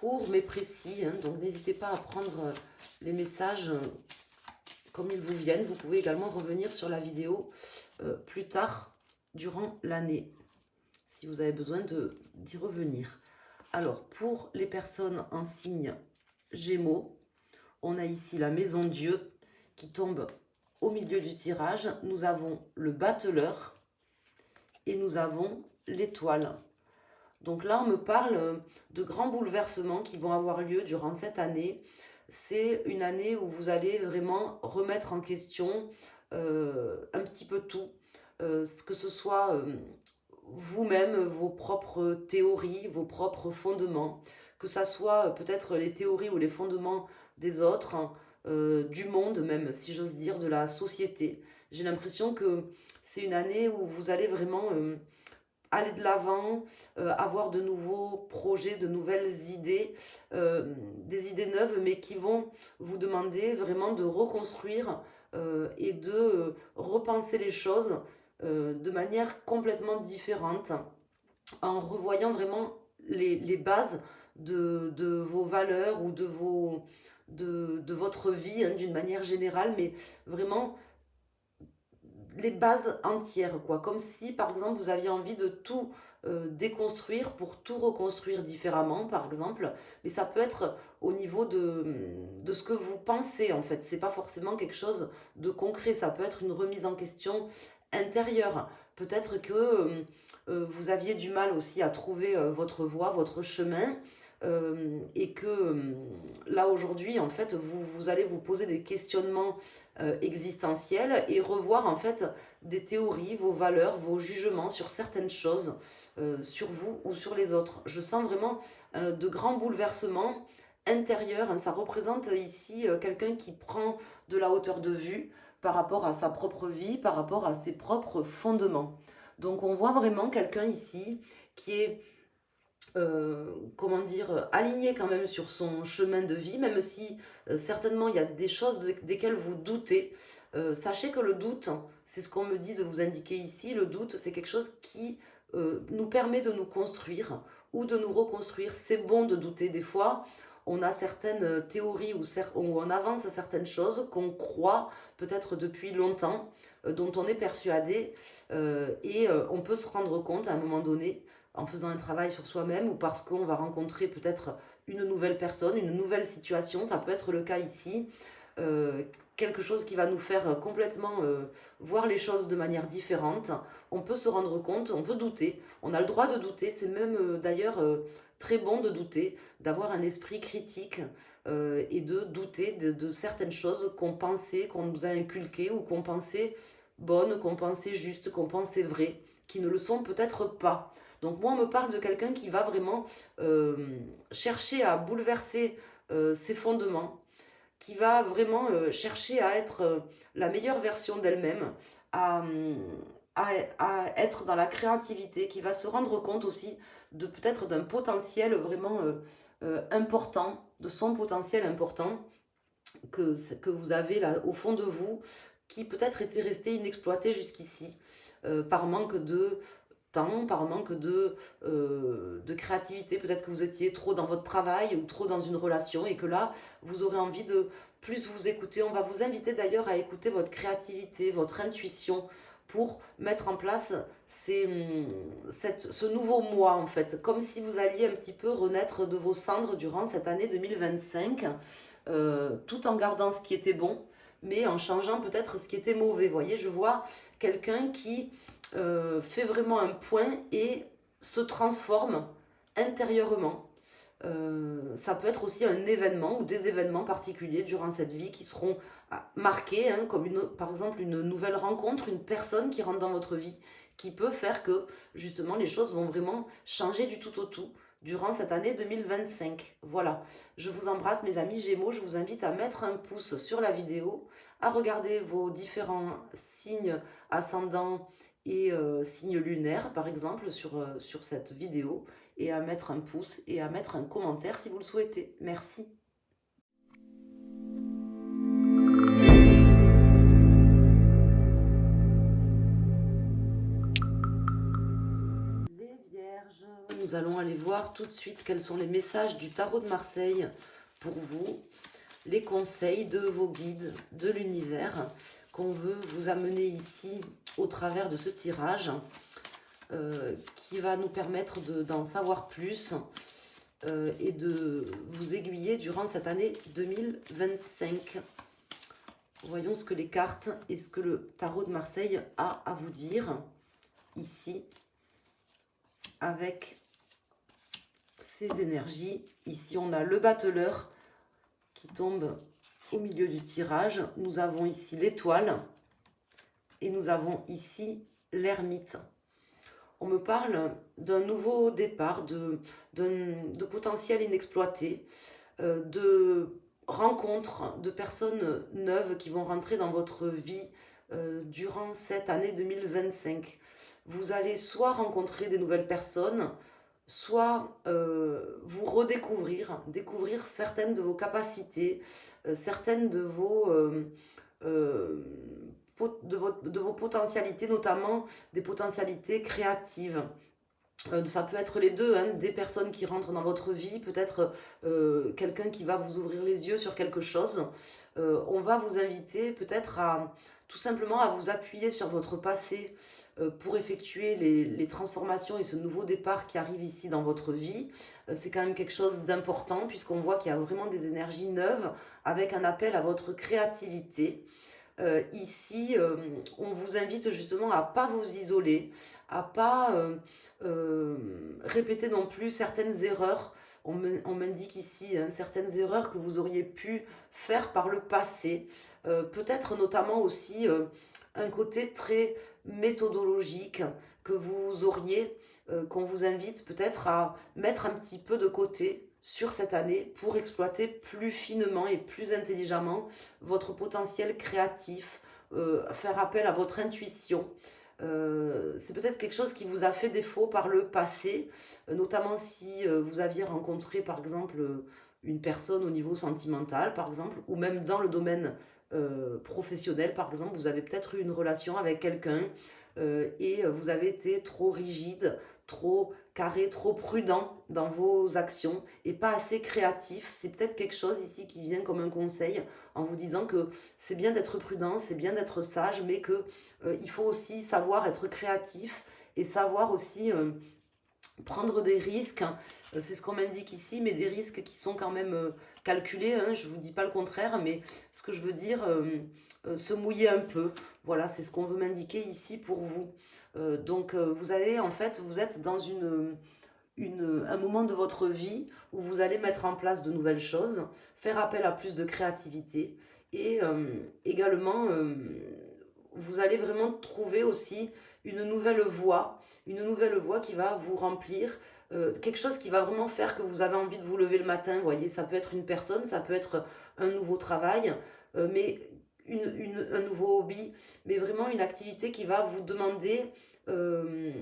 courts mais précis, hein. Donc n'hésitez pas à prendre les messages comme ils vous viennent. Vous pouvez également revenir sur la vidéo plus tard durant l'année si vous avez besoin d'y revenir. Alors pour les personnes en signe Gémeaux, on a ici la maison Dieu qui tombe au milieu du tirage. Nous avons le battleur et nous avons l'étoile. Donc là, on me parle de grands bouleversements qui vont avoir lieu durant cette année. C'est une année où vous allez vraiment remettre en question un petit peu tout, que ce soit vous-même, vos propres théories, vos propres fondements, que ça soit peut-être les théories ou les fondements des autres, hein, du monde même, si j'ose dire, de la société. J'ai l'impression que c'est une année où vous allez vraiment aller de l'avant, avoir de nouveaux projets, de nouvelles idées, des idées neuves, mais qui vont vous demander vraiment de reconstruire et de repenser les choses de manière complètement différente, en revoyant vraiment les bases de vos valeurs ou de votre vie, hein, d'une manière générale, mais vraiment les bases entières, quoi. Comme si, par exemple, vous aviez envie de tout déconstruire pour tout reconstruire différemment, par exemple. Mais ça peut être au niveau de ce que vous pensez, en fait. C'est pas forcément quelque chose de concret. Ça peut être une remise en question intérieure. Peut-être que vous aviez du mal aussi à trouver votre voie, votre chemin. Et que là aujourd'hui en fait vous allez vous poser des questionnements existentiels et revoir en fait des théories, vos valeurs, vos jugements sur certaines choses, sur vous ou sur les autres. Je sens vraiment de grands bouleversements intérieurs, hein. Ça représente ici quelqu'un qui prend de la hauteur de vue par rapport à sa propre vie, par rapport à ses propres fondements. Donc on voit vraiment quelqu'un ici qui est comment dire, aligné quand même sur son chemin de vie, même si certainement il y a des choses desquelles vous doutez. Sachez que le doute, c'est ce qu'on me dit de vous indiquer ici, le doute c'est quelque chose qui nous permet de nous construire ou de nous reconstruire. C'est bon de douter des fois. on a certaines théories où on avance à certaines choses qu'on croit peut-être depuis longtemps, dont on est persuadé, on peut se rendre compte à un moment donné, en faisant un travail sur soi-même ou parce qu'on va rencontrer peut-être une nouvelle personne, une nouvelle situation, ça peut être le cas ici, euh, quelque chose qui va nous faire complètement voir les choses de manière différente. On peut se rendre compte, on peut douter, on a le droit de douter, c'est même d'ailleurs très bon de douter, d'avoir un esprit critique et de douter de certaines choses qu'on pensait, qu'on nous a inculquées ou qu'on pensait bonnes, qu'on pensait justes, qu'on pensait vraies, qui ne le sont peut-être pas. Donc moi, on me parle de quelqu'un qui va vraiment chercher à bouleverser ses fondements, qui va vraiment chercher à être la meilleure version d'elle-même, à, à être dans la créativité, qui va se rendre compte aussi de peut-être d'un potentiel vraiment important, de son potentiel important que vous avez là au fond de vous, qui peut-être était resté inexploité jusqu'ici, par manque de temps, par manque de créativité. Peut-être que vous étiez trop dans votre travail ou trop dans une relation et que là, vous aurez envie de plus vous écouter. On va vous inviter d'ailleurs à écouter votre créativité, votre intuition pour mettre en place ce nouveau moi en fait, comme si vous alliez un petit peu renaître de vos cendres durant cette année 2025, tout en gardant ce qui était bon, mais en changeant peut-être ce qui était mauvais. Vous voyez, je vois quelqu'un qui fait vraiment un point et se transforme intérieurement. Ça peut être aussi un événement ou des événements particuliers durant cette vie qui seront marqués, hein, comme par exemple une nouvelle rencontre, une personne qui rentre dans votre vie, qui peut faire que justement les choses vont vraiment changer du tout au tout durant cette année 2025. Voilà, je vous embrasse mes amis Gémeaux, je vous invite à mettre un pouce sur la vidéo, à regarder vos différents signes ascendants et signes lunaires par exemple sur cette vidéo et à mettre un pouce et à mettre un commentaire si vous le souhaitez. Merci. Les Vierges, nous allons aller voir tout de suite quels sont les messages du tarot de Marseille pour vous, les conseils de vos guides, de l'univers qu'on veut vous amener ici au travers de ce tirage. Qui va nous permettre d'en savoir plus et de vous aiguiller durant cette année 2025. Voyons ce que les cartes et ce que le tarot de Marseille a à vous dire ici avec ces énergies. Ici, on a le battleur qui tombe au milieu du tirage. Nous avons ici l'étoile et nous avons ici l'ermite. On me parle d'un nouveau départ, de potentiel inexploité, de rencontres, de personnes neuves qui vont rentrer dans votre vie durant cette année 2025. Vous allez soit rencontrer des nouvelles personnes, soit vous découvrir certaines de vos capacités, certaines de vos potentialités, notamment des potentialités créatives. Ça peut être les deux, hein, des personnes qui rentrent dans votre vie, peut-être quelqu'un qui va vous ouvrir les yeux sur quelque chose. On va vous inviter peut-être à tout simplement à vous appuyer sur votre passé pour effectuer les transformations et ce nouveau départ qui arrive ici dans votre vie. C'est quand même quelque chose d'important puisqu'on voit qu'il y a vraiment des énergies neuves avec un appel à votre créativité. Ici, on vous invite justement à pas vous isoler, à pas répéter non plus certaines erreurs. On m'indique ici hein, certaines erreurs que vous auriez pu faire par le passé. Peut-être notamment aussi un côté très méthodologique que vous auriez, qu'on vous invite peut-être à mettre un petit peu de côté sur cette année pour exploiter plus finement et plus intelligemment votre potentiel créatif, faire appel à votre intuition. C'est peut-être quelque chose qui vous a fait défaut par le passé, notamment si vous aviez rencontré par exemple une personne au niveau sentimental par exemple, ou même dans le domaine professionnel par exemple, vous avez peut-être eu une relation avec quelqu'un et vous avez été trop rigide, trop carré, trop prudent dans vos actions et pas assez créatif. C'est peut-être quelque chose ici qui vient comme un conseil en vous disant que c'est bien d'être prudent, c'est bien d'être sage, mais que il faut aussi savoir être créatif et savoir aussi prendre des risques, hein. C'est ce qu'on m'indique ici, mais des risques qui sont quand même calculés, hein, je ne vous dis pas le contraire, mais ce que je veux dire, se mouiller un peu. Voilà, c'est ce qu'on veut m'indiquer ici pour vous. Donc, vous avez, en fait, vous êtes dans un moment de votre vie où vous allez mettre en place de nouvelles choses, faire appel à plus de créativité et également, vous allez vraiment trouver aussi une nouvelle voie qui va vous remplir, quelque chose qui va vraiment faire que vous avez envie de vous lever le matin, vous voyez, ça peut être une personne, ça peut être un nouveau travail, mais un nouveau hobby, mais vraiment une activité qui va vous demander euh,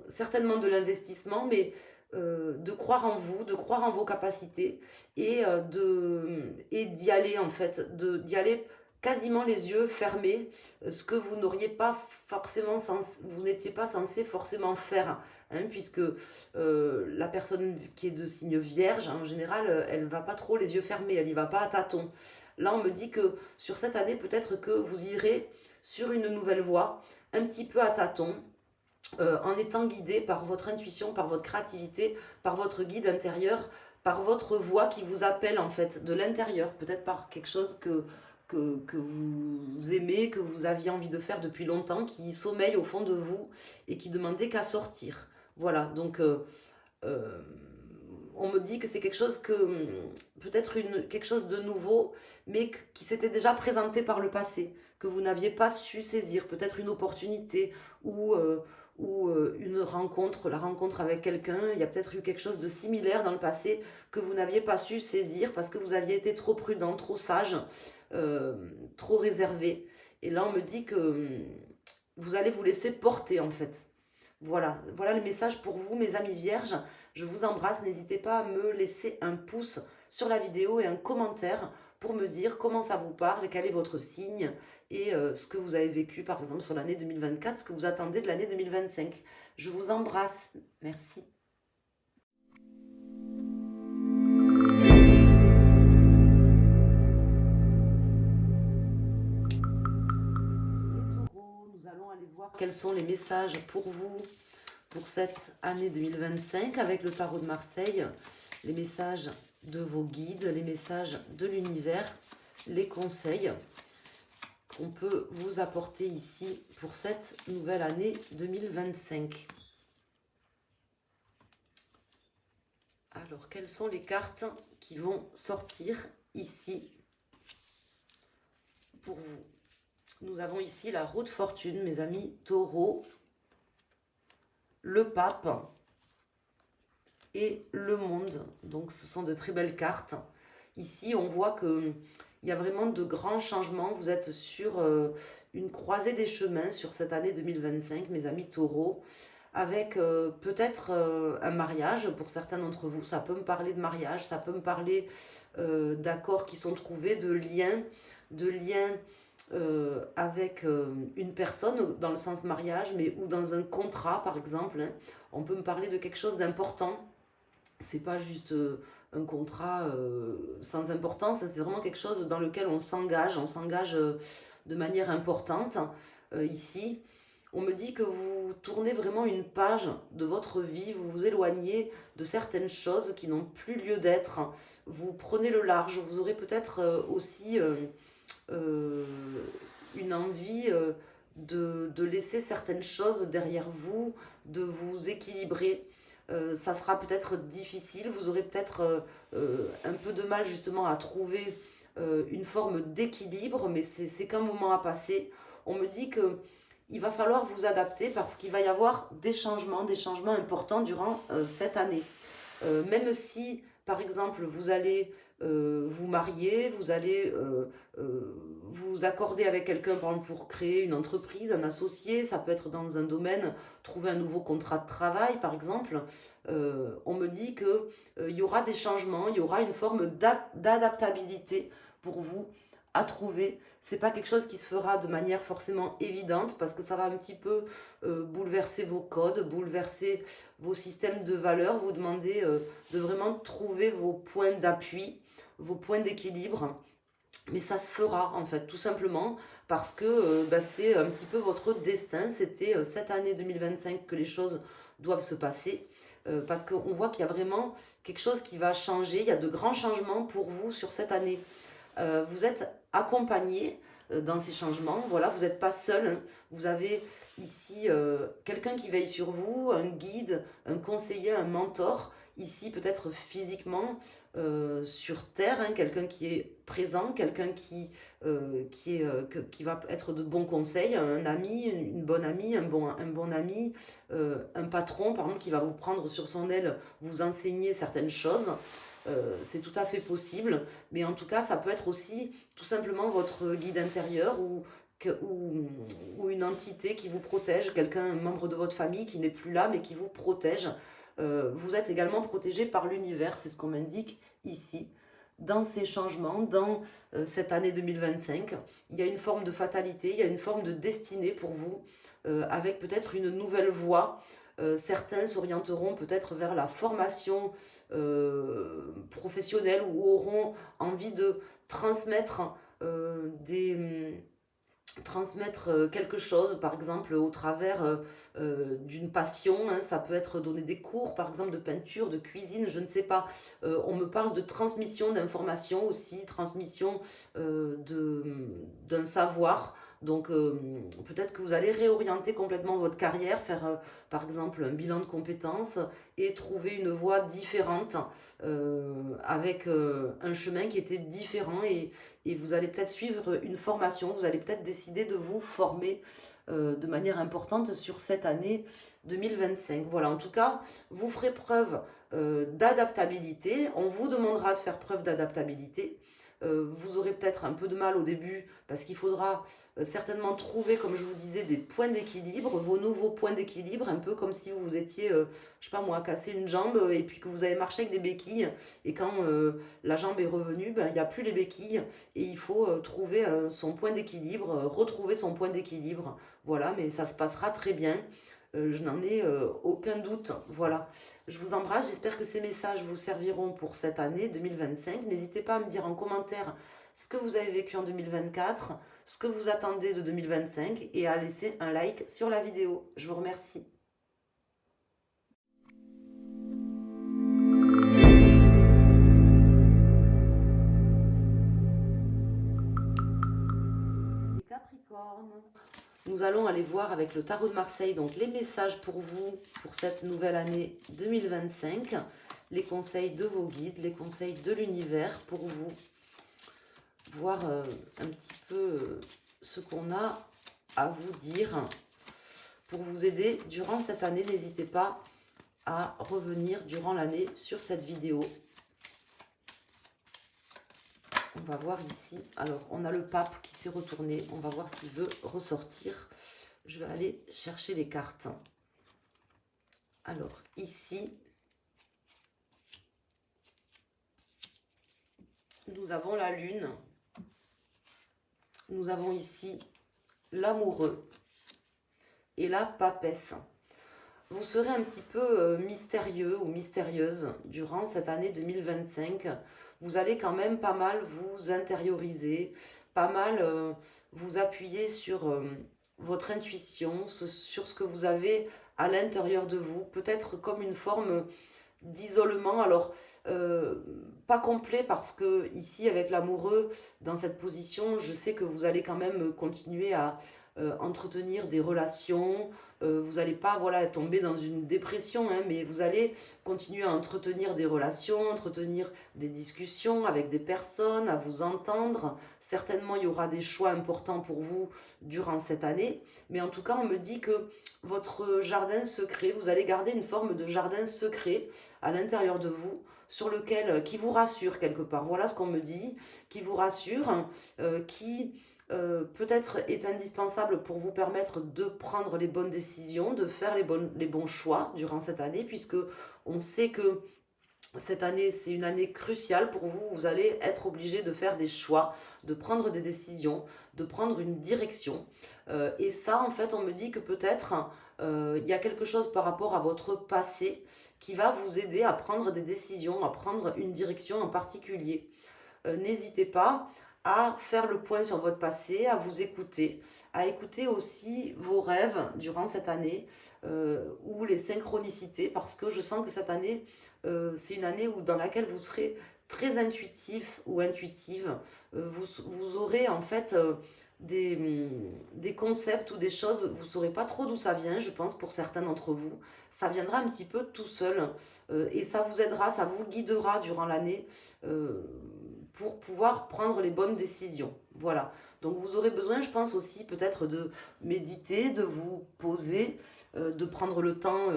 certainement de l'investissement, mais de croire en vous, de croire en vos capacités et d'y aller en fait, d'y aller quasiment les yeux fermés, ce que vous n'auriez pas forcément vous n'étiez pas censé forcément faire, hein, puisque la personne qui est de signe vierge, en général, elle va pas trop les yeux fermés, elle y va pas à tâtons. Là, on me dit que sur cette année, peut-être que vous irez sur une nouvelle voie, un petit peu à tâtons, en étant guidé par votre intuition, par votre créativité, par votre guide intérieur, par votre voix qui vous appelle en fait de l'intérieur, peut-être par quelque chose que vous aimez, que vous aviez envie de faire depuis longtemps, qui sommeille au fond de vous et qui demandait qu'à sortir. Voilà, donc euh, on me dit que c'est quelque chose que peut-être quelque chose de nouveau, mais qui s'était déjà présenté par le passé, que vous n'aviez pas su saisir, peut-être une opportunité ou, une rencontre, la rencontre avec quelqu'un, il y a peut-être eu quelque chose de similaire dans le passé que vous n'aviez pas su saisir parce que vous aviez été trop prudent, trop sage, euh, trop réservé. Et là, on me dit que vous allez vous laisser porter en fait. Voilà, voilà le message pour vous, mes amis vierges. Je vous embrasse. N'hésitez pas à me laisser un pouce sur la vidéo et un commentaire pour me dire comment ça vous parle, quel est votre signe et ce que vous avez vécu par exemple sur l'année 2024, ce que vous attendez de l'année 2025. Je vous embrasse. Merci. Les taureaux, nous allons aller voir quels sont les messages pour vous pour cette année 2025 avec le tarot de Marseille, les messages de vos guides, les messages de l'univers, les conseils qu'on peut vous apporter ici pour cette nouvelle année 2025. Alors, quelles sont les cartes qui vont sortir ici pour vous? Nous avons ici la roue de fortune, mes amis taureaux, le pape et le monde. Donc ce sont de très belles cartes. Ici, on voit que il y a vraiment de grands changements. Vous êtes sur une croisée des chemins sur cette année 2025, mes amis taureaux, avec peut-être un mariage pour certains d'entre vous. Ça peut me parler de mariage, ça peut me parler d'accords qui sont trouvés, de liens avec une personne dans le sens mariage, mais ou dans un contrat par exemple, hein. On peut me parler de quelque chose d'important. C'est pas juste un contrat sans importance, c'est vraiment quelque chose dans lequel on s'engage de manière importante. Ici, on me dit que vous tournez vraiment une page de votre vie, vous vous éloignez de certaines choses qui n'ont plus lieu d'être. Vous prenez le large, vous aurez peut-être aussi euh, une envie de laisser certaines choses derrière vous, de vous équilibrer. Ça sera peut-être difficile, vous aurez peut-être un peu de mal justement à trouver une forme d'équilibre, mais c'est qu'un moment à passer. On me dit que il va falloir vous adapter parce qu'il va y avoir des changements importants durant cette année. Même si, par exemple, vous allez vous marier, vous allez vous accorder avec quelqu'un, par exemple, pour créer une entreprise, un associé, ça peut être dans un domaine, trouver un nouveau contrat de travail, par exemple. On me dit que il y aura des changements, il y aura une forme d'adaptabilité pour vous à trouver C'est pas quelque chose qui se fera de manière forcément évidente parce que ça va un petit peu bouleverser vos codes, bouleverser vos systèmes de valeurs, vous demander de vraiment trouver vos points d'appui, vos points d'équilibre. Mais ça se fera en fait, tout simplement parce que bah, c'est un petit peu votre destin. C'était cette année 2025 que les choses doivent se passer. Parce qu'on voit qu'il y a vraiment quelque chose qui va changer. Il y a de grands changements pour vous sur cette année. Vous êtes accompagné dans ces changements. Voilà, vous n'êtes pas seul, hein. Vous avez ici quelqu'un qui veille sur vous, un guide, un conseiller, un mentor. Ici, peut-être physiquement sur Terre, hein, quelqu'un qui est présent, quelqu'un qui va être de bons conseils, un ami, une bonne amie, un bon ami, un patron, par exemple, qui va vous prendre sur son aile, vous enseigner certaines choses. C'est tout à fait possible, mais en tout cas, ça peut être aussi tout simplement votre guide intérieur ou une entité qui vous protège, quelqu'un, un membre de votre famille qui n'est plus là, mais qui vous protège. Vous êtes également protégé par l'univers, c'est ce qu'on m'indique ici. Dans ces changements, dans cette année 2025, il y a une forme de fatalité, il y a une forme de destinée pour vous, avec peut-être une nouvelle voie. Certains s'orienteront peut-être vers la formation professionnels ou auront envie de transmettre transmettre quelque chose, par exemple au travers d'une passion, hein. Ça peut être donner des cours, par exemple de peinture, de cuisine, je ne sais pas. On me parle de transmission d'informations aussi, transmission d'un savoir. Donc peut-être que vous allez réorienter complètement votre carrière, faire par exemple un bilan de compétences et trouver une voie différente avec un chemin qui était différent et vous allez peut-être suivre une formation, vous allez peut-être décider de vous former de manière importante sur cette année 2025. Voilà, en tout cas, vous ferez preuve d'adaptabilité, on vous demandera de faire preuve d'adaptabilité. Vous aurez peut-être un peu de mal au début parce qu'il faudra certainement trouver, comme je vous disais, des points d'équilibre, vos nouveaux points d'équilibre, un peu comme si vous étiez, je sais pas moi, cassé une jambe et puis que vous avez marché avec des béquilles et quand la jambe est revenue, ben, il n'y a plus les béquilles et il faut trouver son point d'équilibre, retrouver son point d'équilibre. Voilà, mais ça se passera très bien. Je n'en ai aucun doute. Voilà. Je vous embrasse. J'espère que ces messages vous serviront pour cette année 2025. N'hésitez pas à me dire en commentaire ce que vous avez vécu en 2024, ce que vous attendez de 2025 et à laisser un like sur la vidéo. Je vous remercie. Les Capricornes. Nous allons aller voir avec le tarot de Marseille donc les messages pour vous pour cette nouvelle année 2025, les conseils de vos guides, les conseils de l'univers pour vous, voir un petit peu ce qu'on a à vous dire pour vous aider durant cette année. N'hésitez pas à revenir durant l'année sur cette vidéo. On va voir ici. Alors, on a le pape qui s'est retourné. On va voir s'il veut ressortir. Je vais aller chercher les cartes. Alors, ici, nous avons la lune. Nous avons ici l'amoureux et la papesse. Vous serez un petit peu mystérieux ou mystérieuse durant cette année 2025. Vous allez quand même pas mal vous intérioriser, pas mal vous appuyer sur votre intuition, sur ce que vous avez à l'intérieur de vous, peut-être comme une forme d'isolement. Alors, pas complet parce que ici, avec l'amoureux, dans cette position, je sais que vous allez quand même continuer à entretenir des relations. Vous n'allez pas voilà, tomber dans une dépression, hein, mais vous allez continuer à entretenir des relations, entretenir des discussions avec des personnes, à vous entendre. Certainement, il y aura des choix importants pour vous durant cette année. Mais en tout cas, on me dit que votre jardin secret, vous allez garder une forme de jardin secret à l'intérieur de vous, sur lequel, qui vous rassure quelque part. Voilà ce qu'on me dit, qui vous rassure, qui peut-être est indispensable pour vous permettre de prendre les bonnes décisions, de faire les bons choix durant cette année, puisque on sait que Cette année, c'est une année cruciale pour vous. Vous allez être obligé de faire des choix, de prendre des décisions, de prendre une direction. Et ça, en fait, on me dit que peut-être il y a quelque chose par rapport à votre passé qui va vous aider à prendre des décisions, à prendre une direction en particulier. N'hésitez pas à faire le point sur votre passé, à écouter aussi vos rêves durant cette année ou les synchronicités, parce que je sens que cette année, c'est une année dans laquelle vous serez très intuitif ou intuitive. Vous aurez en fait des concepts ou des choses, vous ne saurez pas trop d'où ça vient, je pense, pour certains d'entre vous. Ça viendra un petit peu tout seul et ça vous aidera, ça vous guidera durant l'année. Pour pouvoir prendre les bonnes décisions. Voilà. Donc vous aurez besoin, je pense aussi, peut-être de méditer, de vous poser, de prendre le temps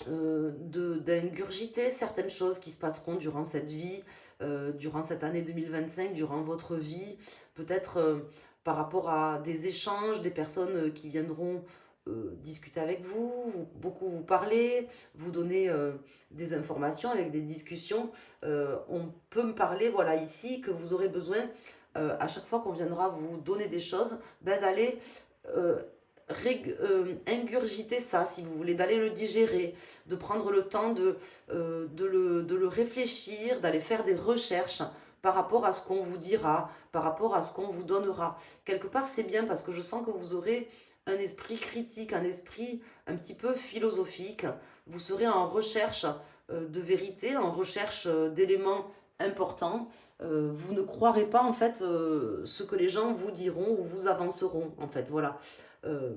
d'ingurgiter certaines choses qui se passeront durant cette vie, durant cette année 2025, durant votre vie, peut-être par rapport à des échanges, des personnes qui viendront discuter avec vous, beaucoup vous parler, vous donner des informations avec des discussions. On peut me parler, voilà, ici, que vous aurez besoin, à chaque fois qu'on viendra vous donner des choses, ben, d'aller euh, ingurgiter ça, si vous voulez, d'aller le digérer, de prendre le temps de le réfléchir, d'aller faire des recherches par rapport à ce qu'on vous dira, par rapport à ce qu'on vous donnera. Quelque part, c'est bien parce que je sens que vous aurez un esprit critique, un esprit un petit peu philosophique. Vous serez en recherche de vérité, en recherche d'éléments importants. Vous ne croirez pas en fait ce que les gens vous diront ou vous avanceront en fait. Voilà. Euh,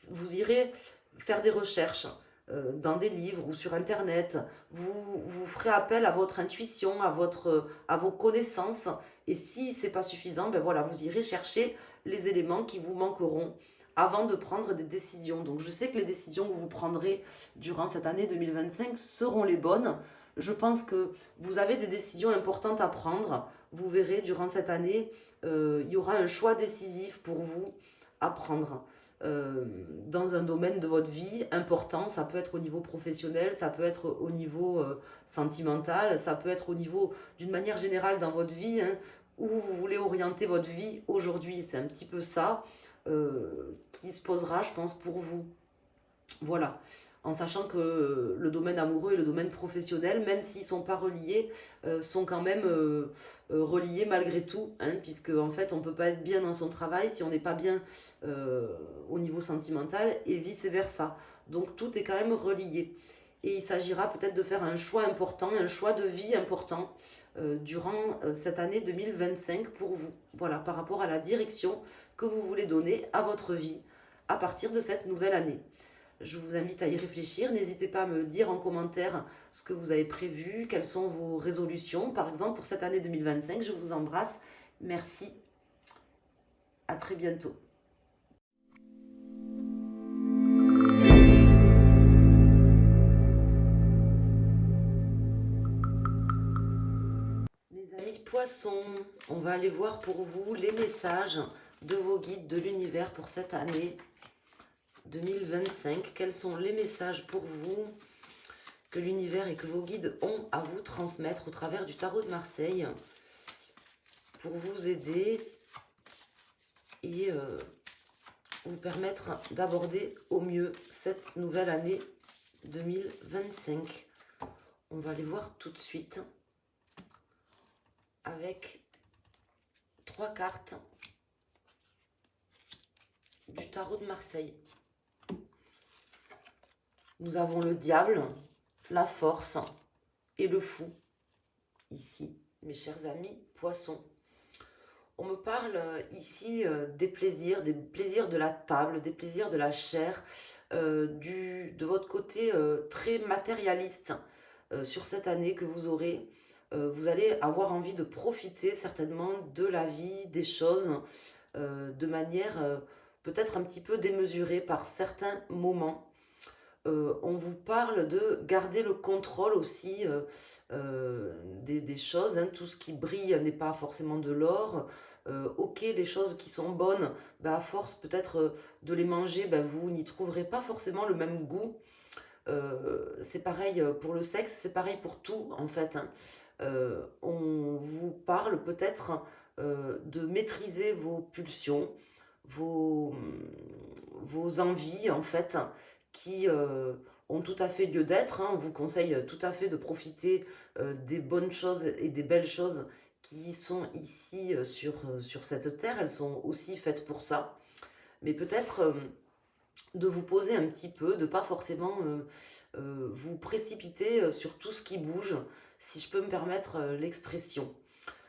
vous irez faire des recherches dans des livres ou sur internet. Vous ferez appel à votre intuition, à vos connaissances. Et si c'est pas suffisant, ben voilà, vous irez chercher les éléments qui vous manqueront avant de prendre des décisions. Donc je sais que les décisions que vous prendrez durant cette année 2025 seront les bonnes. Je pense que vous avez des décisions importantes à prendre. Vous verrez, durant cette année, il y aura un choix décisif pour vous à prendre dans un domaine de votre vie important. Ça peut être au niveau professionnel, ça peut être au niveau sentimental, ça peut être au niveau d'une manière générale dans votre vie, hein, où vous voulez orienter votre vie aujourd'hui. C'est un petit peu ça qui se posera, je pense, pour vous. Voilà. En sachant que le domaine amoureux et le domaine professionnel, même s'ils ne sont pas reliés, sont quand même reliés malgré tout, hein, puisque en fait on ne peut pas être bien dans son travail si on n'est pas bien au niveau sentimental et vice-versa. Donc tout est quand même relié. Et il s'agira peut-être de faire un choix important, un choix de vie important durant cette année 2025 pour vous. Voilà, par rapport à la direction que vous voulez donner à votre vie à partir de cette nouvelle année. Je vous invite à y réfléchir. N'hésitez pas à me dire en commentaire ce que vous avez prévu, quelles sont vos résolutions, par exemple pour cette année 2025. Je vous embrasse. Merci. À très bientôt. Mes amis poissons, on va aller voir pour vous les messages de vos guides de l'univers pour cette année 2025. Quels sont les messages pour vous que l'univers et que vos guides ont à vous transmettre au travers du tarot de Marseille pour vous aider et vous permettre d'aborder au mieux cette nouvelle année 2025. On va les voir tout de suite avec 3 cartes du tarot de Marseille. Nous avons le diable, la force et le fou. Ici, mes chers amis poissons. On me parle ici des plaisirs de la table, des plaisirs de la chair, de votre côté très matérialiste sur cette année que vous aurez. Vous allez avoir envie de profiter certainement de la vie, des choses, de manière peut-être un petit peu démesurée par certains moments. On vous parle de garder le contrôle aussi des choses, hein. Tout ce qui brille n'est pas forcément de l'or. Ok, les choses qui sont bonnes, bah, à force peut-être de les manger, bah, vous n'y trouverez pas forcément le même goût. C'est pareil pour le sexe, c'est pareil pour tout en fait, hein. On vous parle peut-être de maîtriser vos pulsions, vos envies en fait, qui ont tout à fait lieu d'être, hein. On vous conseille tout à fait de profiter des bonnes choses et des belles choses qui sont ici sur cette terre. Elles sont aussi faites pour ça. Mais peut-être de vous poser un petit peu, de pas forcément vous précipiter sur tout ce qui bouge, si je peux me permettre l'expression.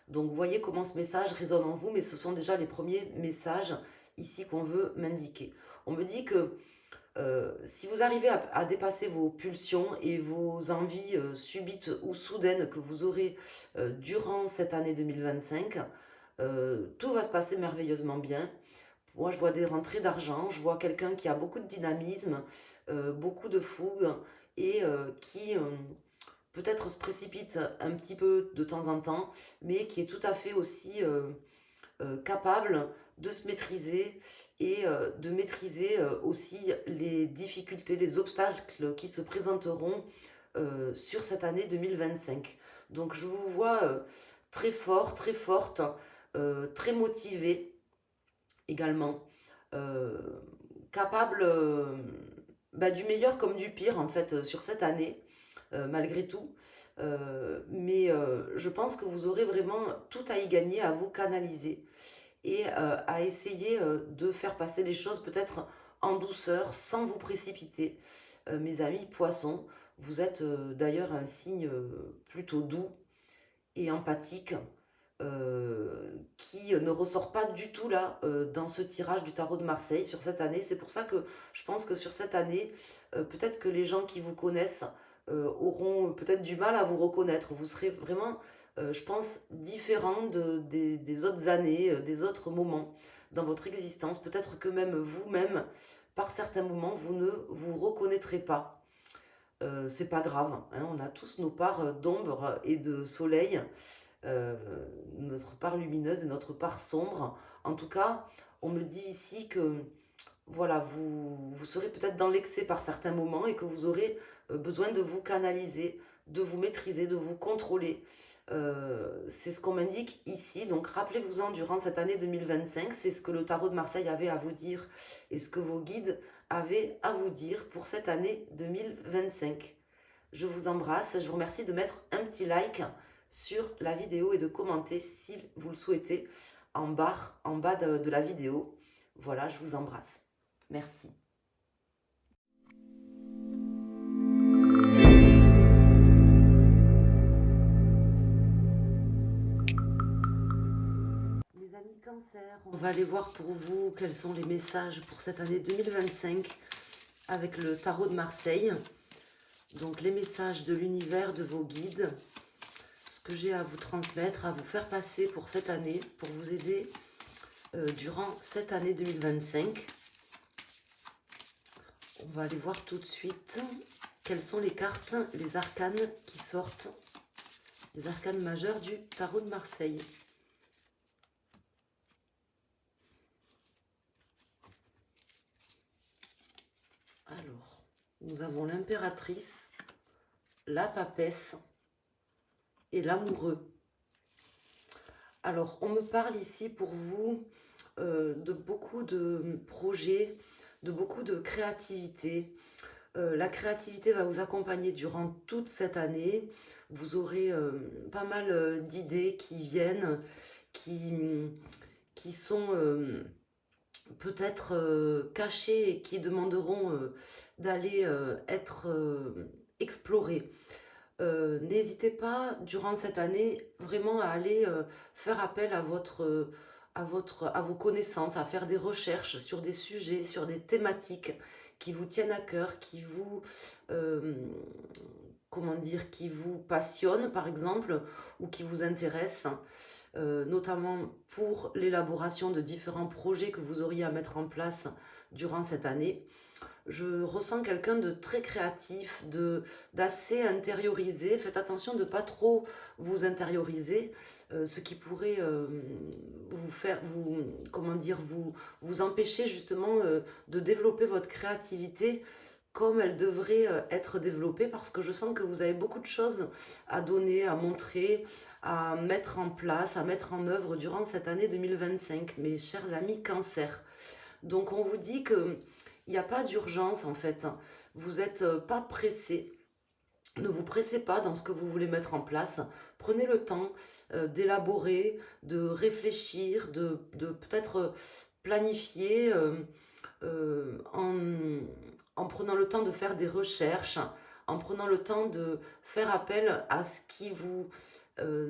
Donc voyez comment ce message résonne en vous, mais ce sont déjà les premiers messages ici qu'on veut m'indiquer. On me dit que si vous arrivez à dépasser vos pulsions et vos envies subites ou soudaines que vous aurez durant cette année 2025, tout va se passer merveilleusement bien. Moi, je vois des rentrées d'argent, je vois quelqu'un qui a beaucoup de dynamisme, beaucoup de fougue et qui peut-être se précipite un petit peu de temps en temps, mais qui est tout à fait aussi capable de se maîtriser et de maîtriser aussi les difficultés, les obstacles qui se présenteront sur cette année 2025. Donc je vous vois très fort, très forte, très motivée également, euh, capable du meilleur comme du pire en fait sur cette année, malgré tout. Mais je pense que vous aurez vraiment tout à y gagner, à vous canaliser et à essayer de faire passer les choses peut-être en douceur, sans vous précipiter. Mes amis poissons, vous êtes d'ailleurs un signe plutôt doux et empathique, qui ne ressort pas du tout là dans ce tirage du tarot de Marseille sur cette année. C'est pour ça que je pense que sur cette année, peut-être que les gens qui vous connaissent auront peut-être du mal à vous reconnaître. Vous serez vraiment, je pense, différent des autres années, des autres moments dans votre existence. Peut-être que même vous-même, par certains moments, vous ne vous reconnaîtrez pas. C'est pas grave, hein, on a tous nos parts d'ombre et de soleil, euh, notre part lumineuse et notre part sombre. En tout cas, on me dit ici que voilà, vous serez peut-être dans l'excès par certains moments et que vous aurez besoin de vous canaliser, de vous maîtriser, de vous contrôler. C'est ce qu'on m'indique ici. Donc rappelez-vous-en durant cette année 2025, c'est ce que le tarot de Marseille avait à vous dire et ce que vos guides avaient à vous dire pour cette année 2025. Je vous embrasse, je vous remercie de mettre un petit like sur la vidéo et de commenter si vous le souhaitez en bas de la vidéo. Voilà, je vous embrasse. Merci. Les amis Cancer, on va aller voir pour vous quels sont les messages pour cette année 2025 avec le tarot de Marseille. Donc les messages de l'univers, de vos guides, ce que j'ai à vous transmettre, à vous faire passer pour cette année, pour vous aider durant cette année 2025. On va aller voir tout de suite quelles sont les cartes, les arcanes qui sortent, les arcanes majeures du tarot de Marseille. Alors, nous avons l'impératrice, la papesse et l'amoureux. Alors, on me parle ici pour vous de beaucoup de projets, de beaucoup de créativité. La créativité va vous accompagner durant toute cette année. Vous aurez pas mal d'idées qui viennent, qui sont peut-être cachées et qui demanderont d'aller être explorées. N'hésitez pas durant cette année vraiment à aller faire appel à vos connaissances, à faire des recherches sur des sujets, sur des thématiques qui vous tiennent à cœur, euh, qui vous passionnent par exemple, ou qui vous intéressent, notamment pour l'élaboration de différents projets que vous auriez à mettre en place durant cette année. Je ressens quelqu'un de très créatif, d'assez intériorisé. Faites attention de ne pas trop vous intérioriser, ce qui pourrait vous faire, vous empêcher justement de développer votre créativité comme elle devrait être développée parce que je sens que vous avez beaucoup de choses à donner, à montrer, à mettre en place, à mettre en œuvre durant cette année 2025, mes chers amis Cancer. Donc on vous dit que il n'y a pas d'urgence en fait. Vous n'êtes pas pressé. Ne vous pressez pas dans ce que vous voulez mettre en place. Prenez le temps d'élaborer, de réfléchir, de peut-être planifier en prenant le temps de faire des recherches, en prenant le temps de faire appel à ce qui vous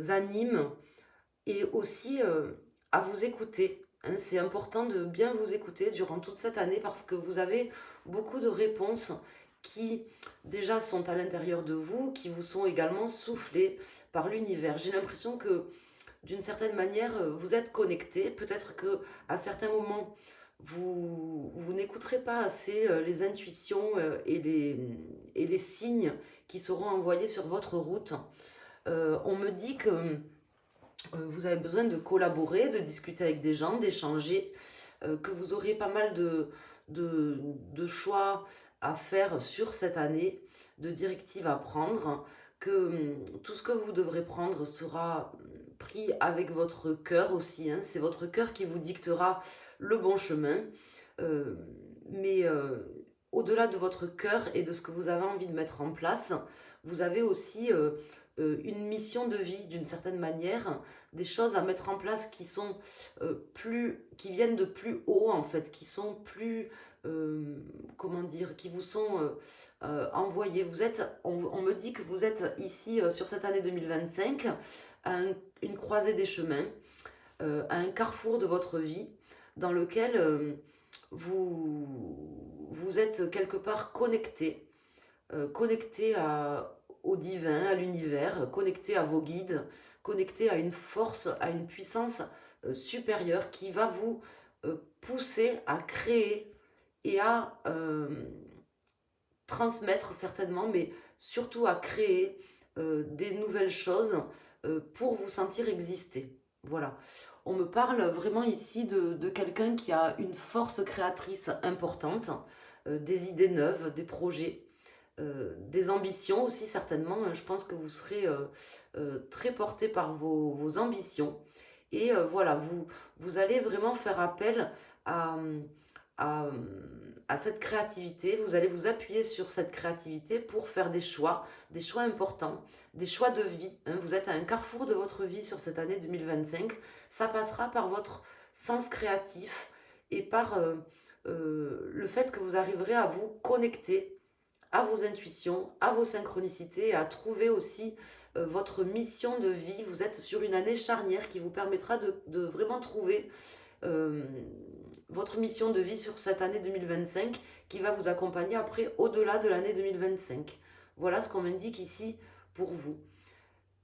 anime et aussi à vous écouter. Hein. C'est important de bien vous écouter durant toute cette année parce que vous avez beaucoup de réponses qui déjà sont à l'intérieur de vous, qui vous sont également soufflées par l'univers. J'ai l'impression que d'une certaine manière, vous êtes connecté. Peut-être que à certains moments, vous n'écouterez pas assez les intuitions et les signes qui seront envoyés sur votre route. On me dit que vous avez besoin de collaborer, de discuter avec des gens, d'échanger, que vous aurez pas mal de choix à faire sur cette année, de directives à prendre, que tout ce que vous devrez prendre sera pris avec votre cœur aussi. Hein. C'est votre cœur qui vous dictera le bon chemin. Euh, mais au-delà de votre cœur et de ce que vous avez envie de mettre en place, vous avez aussi une mission de vie d'une certaine manière, des choses à mettre en place qui sont qui viennent de plus haut en fait, qui sont plus, comment dire, qui vous sont envoyées. On me dit que vous êtes ici sur cette année 2025 à une croisée des chemins, à un carrefour de votre vie dans lequel vous êtes quelque part connecté, connecté au divin, à l'univers, connecté à vos guides, connecté à une force, à une puissance supérieure qui va vous pousser à créer et à transmettre certainement, mais surtout à créer des nouvelles choses pour vous sentir exister. Voilà. On me parle vraiment ici de quelqu'un qui a une force créatrice importante, des idées neuves, des projets, des ambitions aussi certainement. Hein. Je pense que vous serez très porté par vos ambitions. Et voilà, vous allez vraiment faire appel à, à, à cette créativité. Vous allez vous appuyer sur cette créativité pour faire des choix importants, des choix de vie. Hein. Vous êtes à un carrefour de votre vie sur cette année 2025. Ça passera par votre sens créatif et par le fait que vous arriverez à vous connecter à vos intuitions, à vos synchronicités, à trouver aussi votre mission de vie. Vous êtes sur une année charnière qui vous permettra de vraiment trouver euh, votre mission de vie sur cette année 2025 qui va vous accompagner après au-delà de l'année 2025. Voilà ce qu'on m'indique ici pour vous.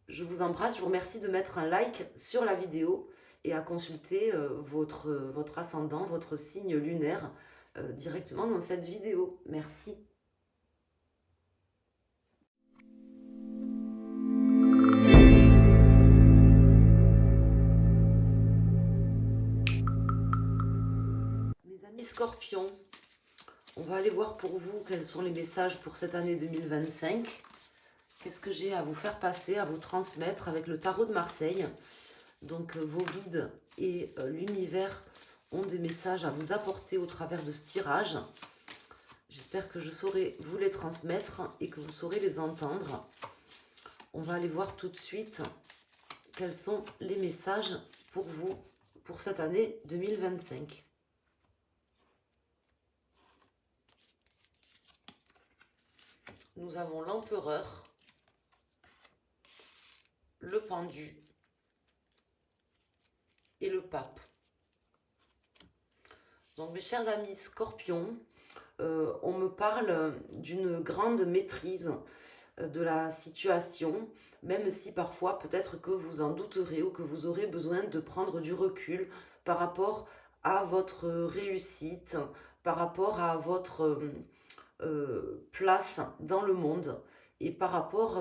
Je vous embrasse, je vous remercie de mettre un like sur la vidéo et à consulter votre ascendant, votre signe lunaire directement dans cette vidéo. Merci. Mes amis Scorpions, on va aller voir pour vous quels sont les messages pour cette année 2025. Qu'est-ce que j'ai à vous faire passer, à vous transmettre avec le tarot de Marseille. Donc vos guides et l'univers ont des messages à vous apporter au travers de ce tirage. J'espère que je saurai vous les transmettre et que vous saurez les entendre. On va aller voir tout de suite quels sont les messages pour vous pour cette année 2025. Nous avons l'empereur, le pendu et le pape. Donc mes chers amis Scorpions, on me parle d'une grande maîtrise de la situation, même si parfois peut-être que vous en douterez ou que vous aurez besoin de prendre du recul par rapport à votre réussite, par rapport à votre place dans le monde et par rapport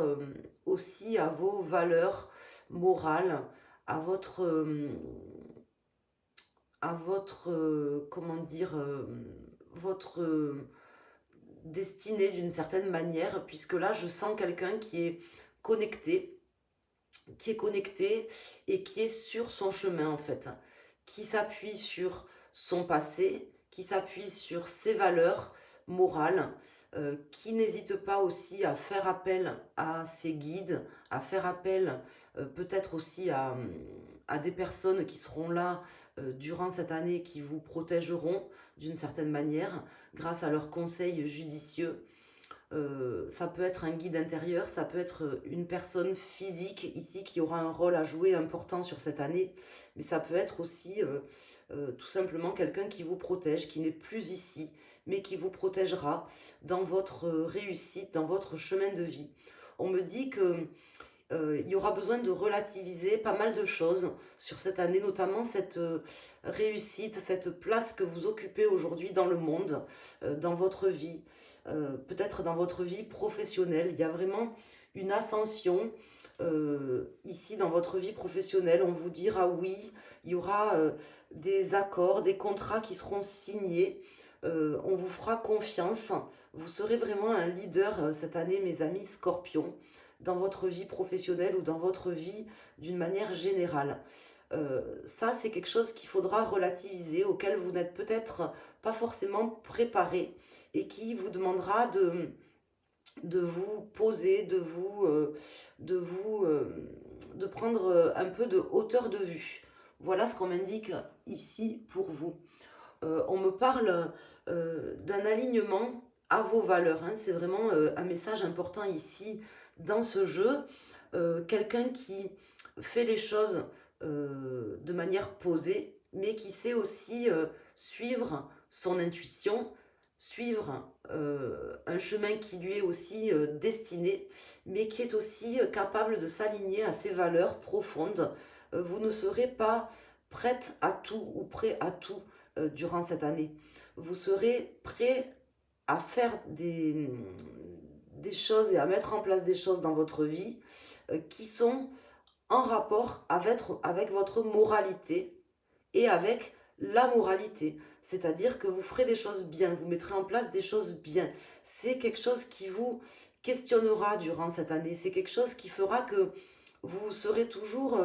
aussi à vos valeurs morales, à votre comment dire, votre destiné d'une certaine manière, puisque là, je sens quelqu'un connecté, qui est connecté et qui est sur son chemin en fait, qui s'appuie sur son passé, qui s'appuie sur ses valeurs morales, qui n'hésite pas aussi à faire appel à ses guides, à faire appel peut-être aussi à des personnes qui seront là durant cette année, qui vous protégeront d'une certaine manière grâce à leurs conseils judicieux. Ça peut être un guide intérieur, ça peut être une personne physique ici qui aura un rôle à jouer important sur cette année, mais ça peut être aussi tout simplement quelqu'un qui vous protège, qui n'est plus ici, mais qui vous protégera dans votre réussite, dans votre chemin de vie. On me dit que il y aura besoin de relativiser pas mal de choses sur cette année, notamment cette réussite, cette place que vous occupez aujourd'hui dans le monde, dans votre vie, peut-être dans votre vie professionnelle. Il y a vraiment une ascension ici dans votre vie professionnelle. On vous dira oui, il y aura des accords, des contrats qui seront signés. On vous fera confiance. Vous serez vraiment un leader cette année, mes amis Scorpions, dans votre vie professionnelle ou dans votre vie d'une manière générale. Ça, c'est quelque chose qu'il faudra relativiser, auquel vous n'êtes peut-être pas forcément préparé et qui vous demandera de vous poser, de prendre un peu de hauteur de vue. Voilà ce qu'on m'indique ici pour vous. On me parle d'un alignement à vos valeurs, hein. C'est vraiment un message important ici dans ce jeu. Quelqu'un qui fait les choses de manière posée, mais qui sait aussi suivre son intuition, suivre un chemin qui lui est aussi destiné, mais qui est aussi capable de s'aligner à ses valeurs profondes. Vous ne serez pas prête à tout ou prêt à tout durant cette année. Vous serez prêt à faire des choses et à mettre en place des choses dans votre vie qui sont en rapport avec votre moralité et avec la moralité. C'est-à-dire que vous ferez des choses bien, vous mettrez en place des choses bien. C'est quelque chose qui vous questionnera durant cette année. C'est quelque chose qui fera que vous serez toujours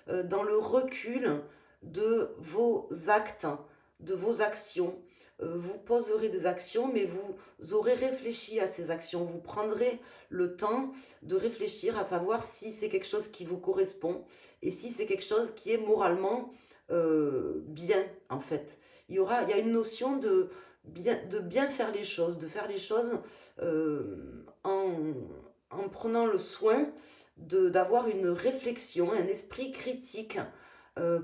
dans le recul de vos actes, de vos actions. Vous poserez des actions, mais vous aurez réfléchi à ces actions. Vous prendrez le temps de réfléchir à savoir si c'est quelque chose qui vous correspond et si c'est quelque chose qui est moralement bien, en fait. Il y a une notion de bien faire les choses, de faire les choses en prenant le soin d'avoir une réflexion, un esprit critique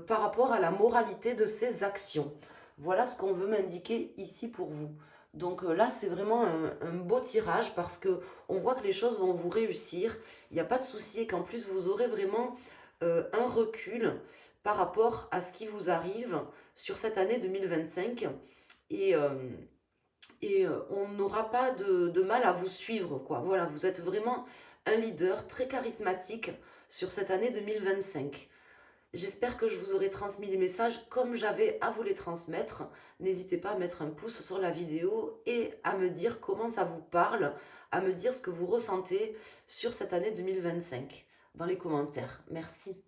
par rapport à la moralité de ses actions. Voilà ce qu'on veut m'indiquer ici pour vous. Donc là, c'est vraiment un beau tirage parce que on voit que les choses vont vous réussir. Il n'y a pas de souci et qu'en plus, vous aurez vraiment un recul par rapport à ce qui vous arrive sur cette année 2025. Et, on n'aura pas de mal à vous suivre, quoi. Voilà, vous êtes vraiment un leader très charismatique sur cette année 2025. J'espère que je vous aurai transmis les messages comme j'avais à vous les transmettre. N'hésitez pas à mettre un pouce sur la vidéo et à me dire comment ça vous parle, à me dire ce que vous ressentez sur cette année 2025 dans les commentaires. Merci.